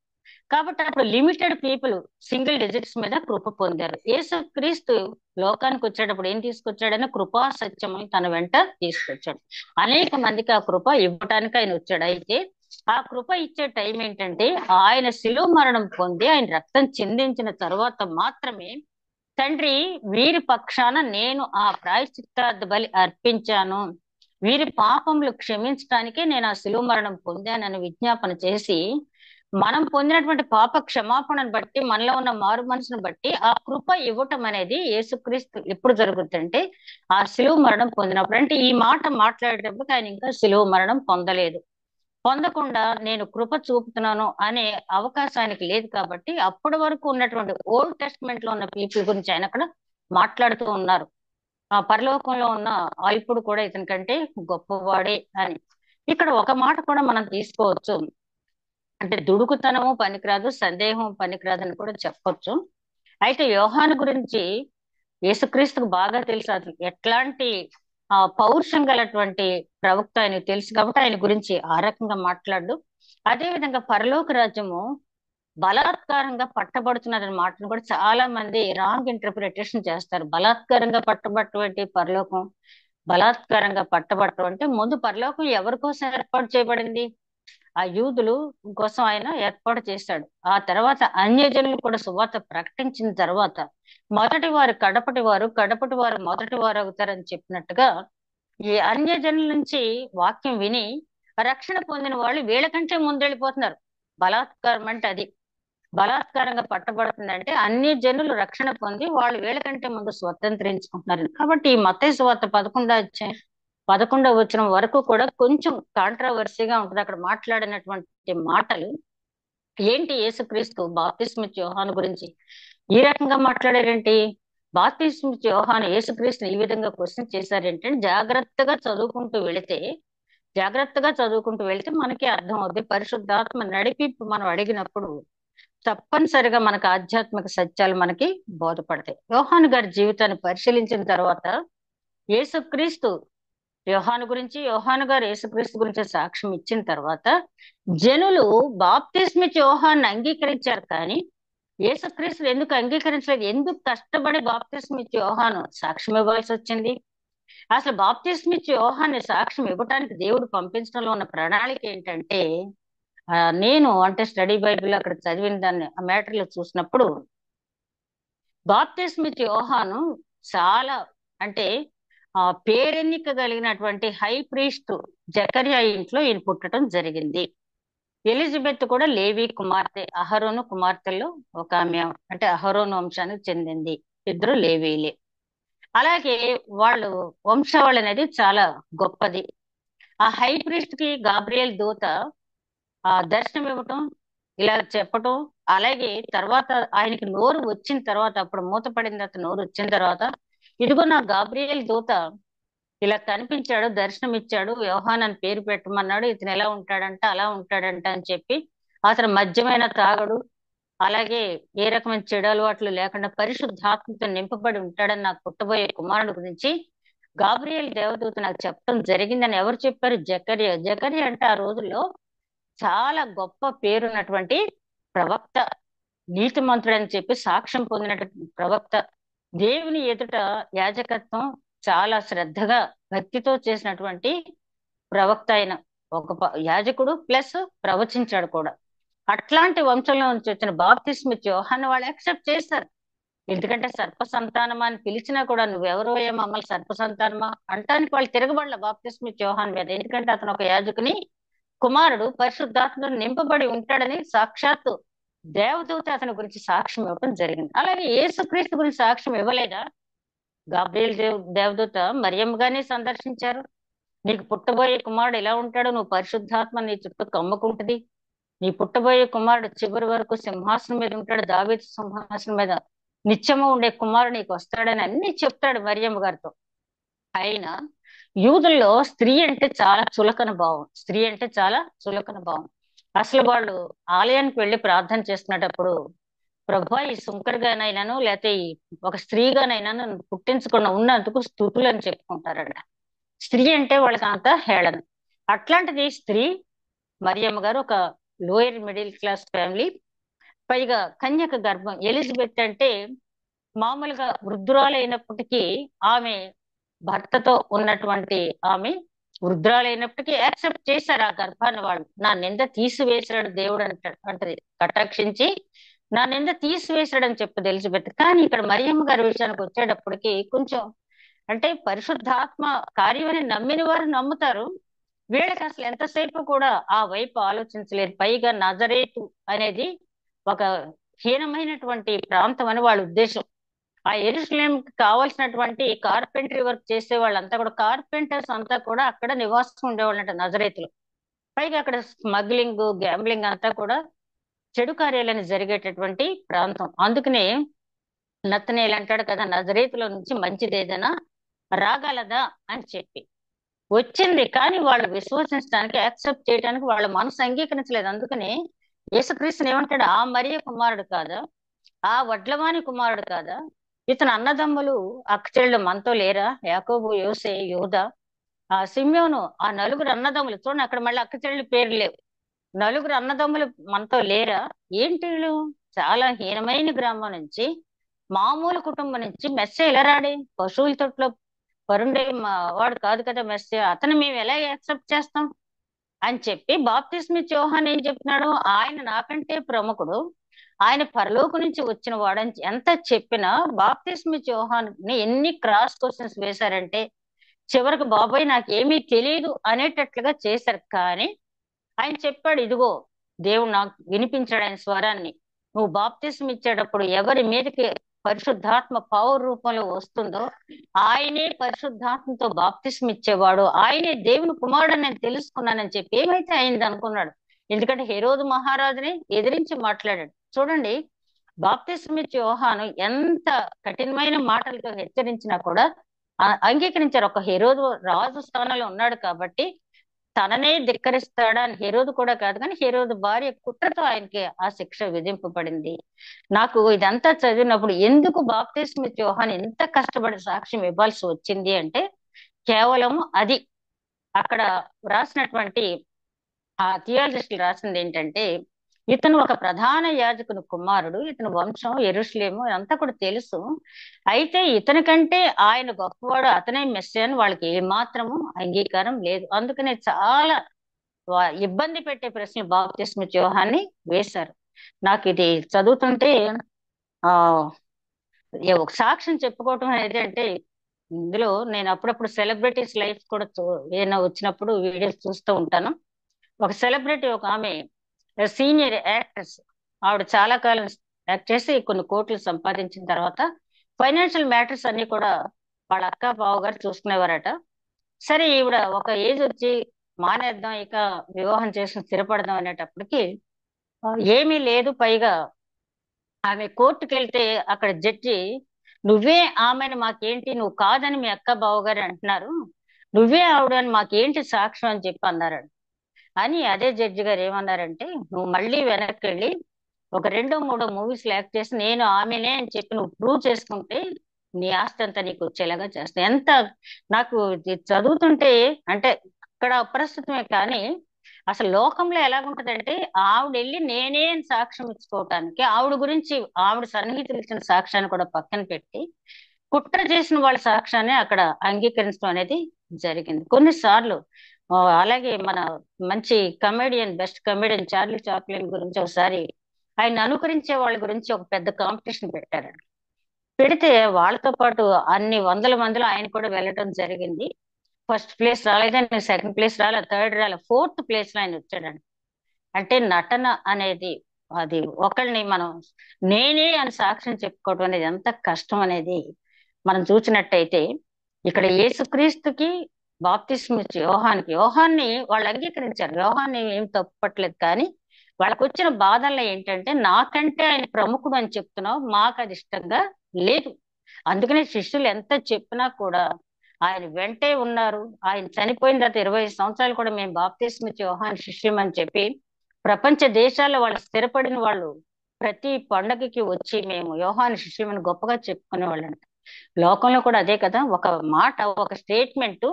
కాబట్టి అప్పుడు లిమిటెడ్ పీపుల్ సింగిల్ డిజిట్స్ మీద కృప పొందారు. యేసుక్రీస్తు లోకానికి వచ్చేటప్పుడు ఏం తీసుకొచ్చాడని కృపా సత్యమని తన వెంట తీసుకొచ్చాడు. అనేక మందికి ఆ కృప ఇవ్వటానికి ఆయన వచ్చాడు. అయితే ఆ కృప ఇచ్చే టైం ఏంటంటే, ఆయన శిలువ మరణం పొంది ఆయన రక్తం చిందించిన తరువాత మాత్రమే, తండ్రి వీరి పక్షాన నేను ఆ ప్రాయశ్చిత్తార్థ బలి అర్పించాను, వీరి పాపములు క్షమించడానికే నేను ఆ శిలువ మరణం పొందానని విజ్ఞాపన చేసి, మనం పొందినటువంటి పాప క్షమాపణను బట్టి, మనలో ఉన్న మారు మనసును బట్టి ఆ కృప ఇవ్వటం అనేది యేసుక్రీస్తు ఎప్పుడు జరుగుతుందంటే ఆ శిలువ మరణం పొందినప్పుడు. అంటే ఈ మాట మాట్లాడేటప్పుడు ఆయన ఇంకా శిలువ మరణం పొందకుండా నేను కృప చూపుతున్నాను అనే అవకాశానికి లేదు. కాబట్టి అప్పటి వరకు ఉన్నటువంటి ఓల్డ్ టెస్ట్మెంట్ లో ఉన్న పీపుల్ గురించి ఆయన అక్కడ మాట్లాడుతూ ఉన్నారు. ఆ పరలోకంలో ఉన్న అల్పుడు కూడా ఇతని కంటే గొప్పవాడే అని. ఇక్కడ ఒక మాట కూడా మనం తీసుకోవచ్చు, అంటే దుడుకుతనము పనికిరాదు, సందేహం పనికిరాదు అని కూడా చెప్పొచ్చు. అయితే యోహాను గురించి యేసుక్రీస్తుకు బాగా తెలుసు, అది ఎట్లాంటి పౌరుషం గలటువంటి ప్రవక్త ఆయనకు తెలుసు కాబట్టి ఆయన గురించి ఆ రకంగా మాట్లాడు. అదే విధంగా పరలోక రాజ్యము బలాత్కారంగా పట్టబడుతున్నదన్న మాటను కూడా చాలా మంది రాంగ్ ఇంటర్ప్రిటేషన్ చేస్తారు. బలాత్కారంగా పట్టబట్టటువంటి పరలోకం, బలాత్కారంగా పట్టబట్టడం అంటే ముందు పరలోకం ఎవరి కోసం ఏర్పాటు చేయబడింది? ఆ యూదులు కోసం ఆయన ఏర్పాటు చేశాడు. ఆ తర్వాత అన్యజనులు కూడా సువార్త ప్రకటించిన తర్వాత మొదటి వారు కడపటి వారు, కడపటి వారు మొదటి వారు అవుతారని చెప్పినట్టుగా ఈ అన్యజనుల నుంచి వాక్యం విని రక్షణ పొందిన వాళ్ళు వీళ్ళకంటే ముందెళ్ళిపోతున్నారు. బలాత్కారం అంటే అది. బలాత్కారంగా పట్టబడుతుందంటే అన్ని జనులు రక్షణ పొంది వాళ్ళు వీళ్ళకంటే ముందు స్వతంత్రించుకుంటున్నారు. కాబట్టి ఈ మత్తయి సువార్త 11వ వచనం వరకు కూడా కొంచెం కాంట్రవర్సీగా ఉంటుంది. అక్కడ మాట్లాడినటువంటి మాటలు ఏంటి? యేసుక్రీస్తు బాప్తిస్మిచ్చే యోహాను గురించి ఈ రకంగా మాట్లాడారేంటి? బాప్తిస్మిచ్చే యోహాను యేసుక్రీస్తుని ఈ విధంగా క్వశ్చన్ చేశారేంటంటే జాగ్రత్తగా చదువుకుంటూ వెళితే మనకి అర్థం అవుద్ది. పరిశుద్ధాత్మ నడిపింపు మనం అడిగినప్పుడు తప్పనిసరిగా మనకు ఆధ్యాత్మిక సత్యాలు మనకి బోధపడతాయి. యోహాను గారి జీవితాన్ని పరిశీలించిన తర్వాత యేసుక్రీస్తు యోహాను గారు యేసుక్రీస్తు గురించి సాక్ష్యం ఇచ్చిన తర్వాత జనులు బాప్తిస్మిచ్చి యోహాన్ని అంగీకరించారు, కానీ యేసుక్రీస్తు ఎందుకు అంగీకరించలేదు? ఎందుకు కష్టపడి బాప్తిస్మిచ్చి యోహాను సాక్ష్యం ఇవ్వాల్సి వచ్చింది? అసలు బాప్తిస్మిచ్చి యోహాన్ని సాక్ష్యం ఇవ్వటానికి దేవుడు పంపించడంలో ఉన్న ప్రణాళిక ఏంటంటే, నేను అంటే స్టడీ బైబిల్ అక్కడ చదివిన దాన్ని ఆ మ్యాటర్లో చూసినప్పుడు బాప్తిస్మిచ్చి యోహాను చాలా అంటే పేరెన్నిక కలిగినటువంటి హై ప్రీస్ట్ జకర్యా ఇంట్లో ఈయన పుట్టడం జరిగింది. ఎలిజబెత్ కూడా లేవి కుమార్తె, అహరోను కుమార్తెల్లో ఒక ఆమె, అంటే అహరోను వంశానికి చెందింది. ఇద్దరు లేవీలే. అలాగే వాళ్ళు వంశావళి అనేది చాలా గొప్పది. ఆ హై ప్రీస్ట్ కి గాబ్రియల్ దూత దర్శనం ఇవ్వటం, ఇలా చెప్పటం, అలాగే తర్వాత ఆయనకి నోరు వచ్చిన తర్వాత, అప్పుడు మూతపడిన తర్వాత నోరు వచ్చిన తర్వాత, ఇదిగో నా గాబ్రియల్ దూత ఇలా కనిపించాడు, దర్శనం ఇచ్చాడు, యోహాన్ అని పేరు పెట్టమన్నాడు, ఇతను ఎలా ఉంటాడంట అలా ఉంటాడంట అని చెప్పి, అతను మద్యమైన తాగడు, అలాగే ఏ రకమైన చెడు అలవాట్లు లేకుండా పరిశుద్ధాత్మతో నింపబడి ఉంటాడని నాకు పుట్టబోయే కుమారుడు గురించి గాబ్రియల్ దేవదూత నాకు చెప్పడం జరిగిందని ఎవరు చెప్పారు? జకర్యా అంటే ఆ రోజుల్లో చాలా గొప్ప పేరున్నటువంటి ప్రవక్త, నీతిమంతుడు అని చెప్పి సాక్ష్యం పొందినటువంటి ప్రవక్త, దేవుని ఎదుట యాజకత్వం చాలా శ్రద్ధగా భక్తితో చేసినటువంటి ప్రవక్త. అయిన ఒక యాజకుడు ప్లస్ ప్రవచించాడు కూడా. అట్లాంటి వంశంలో నుంచి వచ్చిన బాప్తిస్మిచ్చి యోహాను వాళ్ళు యాక్సెప్ట్ చేస్తారు. ఎందుకంటే సర్ప సంతానమా అని పిలిచినా కూడా నువ్వెవరో మమ్మల్ని సర్ప సంతానమా అంటానికి వాళ్ళు తిరగబడలే బాప్తిస్మిచ్చి యోహాను మీద. ఎందుకంటే అతను ఒక యాజకుని కుమారుడు, పరిశుద్ధాత్మను నింపబడి ఉంటాడని సాక్షాత్తు దేవదూత అతని గురించి సాక్ష్యం ఇవ్వడం జరిగింది. అలాగే యేసుక్రీస్తు గురించి సాక్ష్యం ఇవ్వలేదా? గాబ్రియల్ దేవదూత మరియమ్మగానే సందర్శించారు. నీకు పుట్టబోయే కుమారుడు ఎలా ఉంటాడో, నువ్వు పరిశుద్ధాత్మ నీ చుట్టూ కమ్ముకుంటది, నీ పుట్టబోయే కుమారుడు చివరి వరకు సింహాసనం మీద ఉంటాడు, దావీదు సింహాసనం మీద నిత్యము ఉండే కుమారుడు నీకు వస్తాడని అన్ని చెప్తాడు మరియమ్మ గారితో. అయినా యూదుల్లో స్త్రీ అంటే చాలా చులకన భావం. అసలు వాళ్ళు ఆలయానికి వెళ్ళి ప్రార్థన చేస్తున్నప్పుడు, ప్రభా ఈ సుంకరగానైనాను లేకపోతే ఒక స్త్రీగానైనాను పుట్టించకుండా ఉన్నందుకు స్తుతులు అని చెప్పుకుంటారట. స్త్రీ అంటే వాళ్ళకి అంత హేళన. అట్లాంటిది స్త్రీ మరియమ్మ గారు ఒక లోయర్ మిడిల్ క్లాస్ ఫ్యామిలీ, పైగా కన్యక గర్భం. ఎలిజబెత్ అంటే మామూలుగా వృద్ధురాలైనప్పటికీ ఆమె భర్తతో ఉన్నటువంటి ఆమె వృద్ధురాలైనప్పటికీ యాక్సెప్ట్ చేశారు ఆ గర్భాన్ని. వాళ్ళు నా నింద తీసివేశాడు దేవుడు అంటది, కటాక్షించి నా నింద తీసివేశాడని చెప్పదు ఎలిజబెత్. కానీ ఇక్కడ మరియమ్మ గారి విషయానికి వచ్చేటప్పటికి కొంచెం అంటే పరిశుద్ధాత్మ కార్యమని నమ్మిన వారు నమ్ముతారు, వీళ్ళకి అసలు ఎంతసేపు కూడా ఆ వైపు ఆలోచించలేరు. పైగా నజరేతు అనేది ఒక హీనమైనటువంటి ప్రాంతం అని వాళ్ళ ఉద్దేశం. ఆ యెరూషలేంకి కావాల్సినటువంటి కార్పెంటరీ వర్క్ చేసే వాళ్ళంతా కూడా, కార్పెంటర్స్ అంతా కూడా అక్కడ నివాసం ఉండేవాళ్ళంట నజరేతులు. పైగా అక్కడ స్మగ్లింగ్, గ్యాంబ్లింగ్ అంతా కూడా చెడు కార్యాలని జరిగేటటువంటి ప్రాంతం. అందుకనే నతనేలు అంటాడు కదా, నజరేతులో నుంచి మంచిది ఏదైనా రాగలదా అని చెప్పి వచ్చింది. కానీ వాళ్ళు విశ్వసించడానికి, యాక్సెప్ట్ చేయడానికి వాళ్ళ మనసు అంగీకరించలేదు. అందుకని యేసుక్రీస్తుని ఏమంటాడు? ఆ మరియ కుమారుడు కాదా, ఆ వడ్లవాని కుమారుడు కాదా? ఇతను అన్నదమ్ములు అక్కచెళ్ళు మనతో లేరా? యాకోబు, యోసే, యోదా, ఆ సిమ్యోను, ఆ నలుగురు అన్నదమ్ములు చూడండి, అక్కడ మళ్ళీ అక్కచెళ్ళు పేర్లు లేవు. నలుగురు అన్నదమ్ములు మనతో లేరా? ఏంటి వీళ్ళు? చాలా హీనమైన గ్రామం నుంచి, మామూలు కుటుంబం నుంచి మెస్సే ఎలా రాడి? పశువుల తొట్లో పరుండే వాడు కాదు కదా మెస్సే, అతను మేము ఎలా యాక్సెప్ట్ చేస్తాం అని చెప్పి బాప్తిస్మిచ్చి యోహాన్ ఏం చెప్తున్నాడు? ఆయన నాకంటే ప్రముఖుడు, ఆయన పరలోకం నుంచి వచ్చిన వాడని ఎంత చెప్పినా బాప్తిస్మిచ్చి యోహాన్ ని ఎన్ని క్రాస్ క్వశ్చన్స్ వేశారంటే చివరికి బాబాయ్ నాకేమీ తెలియదు అనేటట్లుగా చేశారు. కానీ ఆయన చెప్పాడు, ఇదిగో దేవుడు నాకు వినిపించాడు ఆయన స్వరాన్ని. నువ్వు బాప్తిస్మ ఇచ్చేటప్పుడు ఎవరి మీదకి పరిశుద్ధాత్మ పవర్ రూపంలో వస్తుందో ఆయనే పరిశుద్ధాత్మతో బాప్తిస్మ ఇచ్చేవాడు, ఆయనే దేవుని కుమారుడు నేను తెలుసుకున్నానని చెప్పి ఏమైతే అయింది అనుకున్నాడు. ఎందుకంటే హెరోదు మహారాజుని ఎదిరించి మాట్లాడాడు. చూడండి, బాప్తిస్మ ఇచ్చే యోహాను ఎంత కఠినమైన మాటలతో హెచ్చరించినా కూడా అంగీకరించారు. ఒక హెరోదు రాజు స్థానంలో ఉన్నాడు కాబట్టి తననే ధిక్కరిస్తాడా అని హెరోదు కూడా కాదు, కానీ హెరోదు భార్య కుట్రతో ఆయనకి ఆ శిక్ష విధింపబడింది. నాకు ఇదంతా చదివినప్పుడు ఎందుకు బాప్తిస్మ యోహాన్ ఎంత కష్టపడి సాక్ష్యం ఇవ్వాల్సి వచ్చింది అంటే కేవలం అది అక్కడ రాసినటువంటి ఆ థియాలజిస్టులు రాసింది ఏంటంటే, ఇతను ఒక ప్రధాన యాజకుని కుమారుడు, ఇతని వంశం యెరూషలేము అంతా కూడా తెలుసు. అయితే ఇతనికంటే ఆయన గొప్పవాడు, అతనే మెస్సీ అని వాళ్ళకి ఏమాత్రము అంగీకారం లేదు. అందుకనే చాలా ఇబ్బంది పెట్టే ప్రశ్న బాప్తిస్మ యోహాన్ని వేశారు. నాకు ఇది చదువుతుంటే ఆ ఒక సాక్ష్యం చెప్పుకోవటం అనేది అంటే, ఇందులో నేను అప్పుడప్పుడు సెలబ్రిటీస్ లైఫ్ కూడా ఏదైనా వచ్చినప్పుడు వీడియోస్ చూస్తూ ఉంటాను. ఒక సెలబ్రిటీ, ఒక ఆమె సీనియర్ యాక్ట్రెస్, ఆవిడ చాలా కాలం యాక్ట్ చేసి కొన్ని కోట్లు సంపాదించిన తర్వాత ఫైనాన్షియల్ మ్యాటర్స్ అన్ని కూడా వాళ్ళ అక్క బావ గారు చూసుకునేవారట. సరే ఈవిడ ఒక ఏజ్ వచ్చి మానేద్దాం, ఇక వివాహం చేసుకుని స్థిరపడదాం అనేటప్పటికి ఏమీ లేదు. పైగా ఆమె కోర్టుకు వెళ్తే అక్కడ జడ్జి, నువ్వే ఆమెను మాకేంటి, నువ్వు కాదని మీ అక్క బావగారు అంటున్నారు, నువ్వే ఆవిడని మాకేంటి సాక్ష్యం అని చెప్పి అన్నారు. అని అదే జడ్జి గారు ఏమన్నారంటే, నువ్వు మళ్ళీ వెనక్కి వెళ్ళి ఒక 2-3 మూవీస్ యాక్ట్ చేసి నేను ఆమెనే అని చెప్పి నువ్వు ప్రూవ్ చేసుకుంటే నీ ఆస్తి అంతా నీకు వచ్చేలాగా చేస్తా. ఎంత నాకు ఇది చదువుతుంటే అంటే అక్కడ అప్రస్తుతమే, కానీ అసలు లోకంలో ఎలాగుంటదంటే ఆవిడ వెళ్ళి నేనే అని సాక్ష్యం ఇచ్చుకోవటానికి ఆవిడ గురించి ఆవిడ సన్నిహితులు ఇచ్చిన సాక్ష్యాన్ని కూడా పక్కన పెట్టి కుట్ర చేసిన వాళ్ళ సాక్ష్యాన్ని అక్కడ అంగీకరించడం అనేది జరిగింది. కొన్నిసార్లు అలాగే మన మంచి comedian, best comedian Charlie Chaplin గురించి ఒకసారి ఆయన అనుకరించే వాళ్ళ గురించి ఒక పెద్ద కాంపిటీషన్ పెట్టారండి. పెడితే వాళ్ళతో పాటు అన్ని వందల మందిలో ఆయన కూడా వెళ్ళటం జరిగింది. ఫస్ట్ ప్లేస్ రాలేదని, సెకండ్ ప్లేస్ రాలే, థర్డ్ రాలే, ఫోర్త్ ప్లేస్ లో ఆయన వచ్చాడండి. అంటే నటన అనేది అది ఒకళ్ళని మనం నేనే అని సాక్ష్యం చెప్పుకోవడం అనేది ఎంత కష్టం అనేది మనం చూసినట్టయితే, ఇక్కడ యేసుక్రీస్తుకి బాప్తిస్మ ఇచ్చి యోహాన్ని వాళ్ళు అంగీకరించారు. యోహాన్ని ఏం తప్పట్లేదు, కానీ వాళ్ళకు వచ్చిన బాధల్లో ఏంటంటే నాకంటే ఆయన ప్రముఖుడు అని చెప్తున్నావు, మాకు అది ఇష్టంగా లేదు. అందుకనే శిష్యులు ఎంత చెప్పినా కూడా ఆయన వెంటే ఉన్నారు. ఆయన చనిపోయిన తర్వాత 25 సంవత్సరాలు కూడా మేము బాప్తిస్మ ఇచ్చి యోహాన్ శిష్యం అని చెప్పి ప్రపంచ దేశాల్లో వాళ్ళు స్థిరపడిన వాళ్ళు ప్రతి పండగకి వచ్చి మేము యోహాను శిష్యమని గొప్పగా చెప్పుకునే వాళ్ళంట. లోకంలో కూడా అదే కదా, ఒక మాట, ఒక స్టేట్మెంట్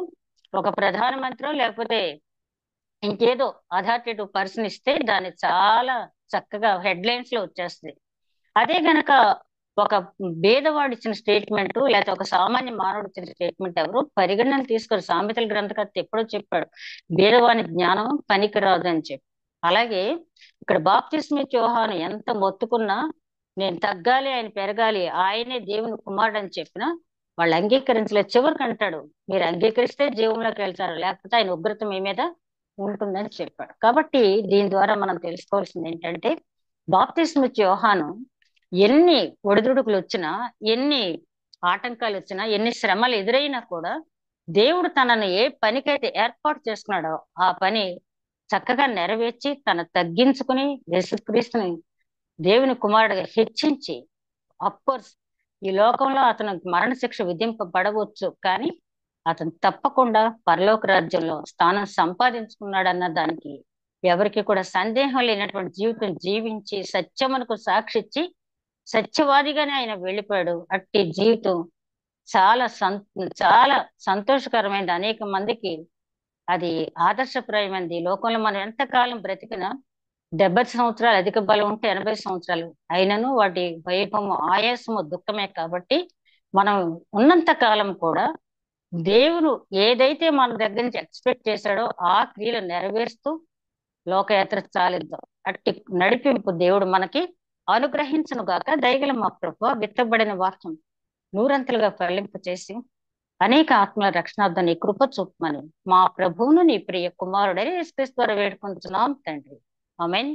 ఒక ప్రధానమంత్రి లేకపోతే ఇంకేదో అథారిటేటివ్ పర్సన్ ఇస్తే దాన్ని చాలా చక్కగా హెడ్లైన్స్ లో వచ్చేస్తుంది. అదే గనక ఒక భేదవాడు ఇచ్చిన స్టేట్మెంట్ లేకపోతే ఒక సామాన్య మానవుడు ఇచ్చిన స్టేట్మెంట్ ఎవరు పరిగణన తీసుకోరు. సామెతల గ్రంథకర్త ఎప్పుడో చెప్పాడు, భేదవాని జ్ఞానం పనికిరాదు అని చెప్పి. అలాగే ఇక్కడ బాప్తిస్మ యోహాను ఎంత మొత్తుకున్నా నేను తగ్గాలి ఆయన పెరగాలి, ఆయనే దేవుని కుమారుడు అని చెప్పినా వాళ్ళు అంగీకరించలేదు. చివరికి అంటాడు, మీరు అంగీకరిస్తే జీవంలోకి వెళ్తారు, లేకపోతే ఆయన ఉగ్రత మీ మీద ఉంటుందని చెప్పాడు. కాబట్టి దీని ద్వారా మనం తెలుసుకోవాల్సింది ఏంటంటే, బాప్తిస్మ యోహాను ఎన్ని ఒడిదుడుకులు వచ్చినా, ఎన్ని ఆటంకాలు వచ్చినా, ఎన్ని శ్రమలు ఎదురైనా కూడా దేవుడు తనను ఏ పనికైతే ఏర్పాటు చేసుకున్నాడో ఆ పని చక్కగా నెరవేర్చి తను తగ్గించుకుని యేసుక్రీస్తుని దేవుని కుమారుడిగా హెచ్చించి, అఫ్కోర్స్ ఈ లోకంలో అతను మరణశిక్ష విధింపబడవచ్చు, కానీ అతను తప్పకుండా పరలోక రాజ్యంలో స్థానం సంపాదించుకున్నాడన్న దానికి ఎవరికి కూడా సందేహం లేనటువంటి జీవితం జీవించి సత్యమునకు సాక్షిచ్చి సత్యవాదిగానే ఆయన వెళ్ళిపోయాడు. అట్టి జీవితం చాలా చాలా సంతోషకరమైనది. అనేక మందికి అది ఆదర్శప్రాయమైనది. ఈ లోకంలో మనం ఎంతకాలం బ్రతికినా 70 సంవత్సరాలు అధిక బలం ఉంటే 80 సంవత్సరాలు అయినను వాటి వైభవము ఆయాసము దుఃఖమే. కాబట్టి మనం ఉన్నంత కాలం కూడా దేవుడు ఏదైతే మన దగ్గర నుంచి ఎక్స్పెక్ట్ చేశాడో ఆ క్రియలు నెరవేరుస్తూ లోకయాత్ర సాగిద్దాం. అట్టి నడిపింపు దేవుడు మనకి అనుగ్రహించును గాక. దయగల మా ప్రభువా, విత్తబడిన వాక్యం నూరంతలుగా ఫలింపు చేసి అనేక ఆత్మల రక్షణార్థం నీ కృప చూపమని మా ప్రభువును నీ ప్రియ కుమారుడని యేసుక్రీస్తు ద్వారా వేడుకుంటున్నాం తండ్రి. ఆమేన్.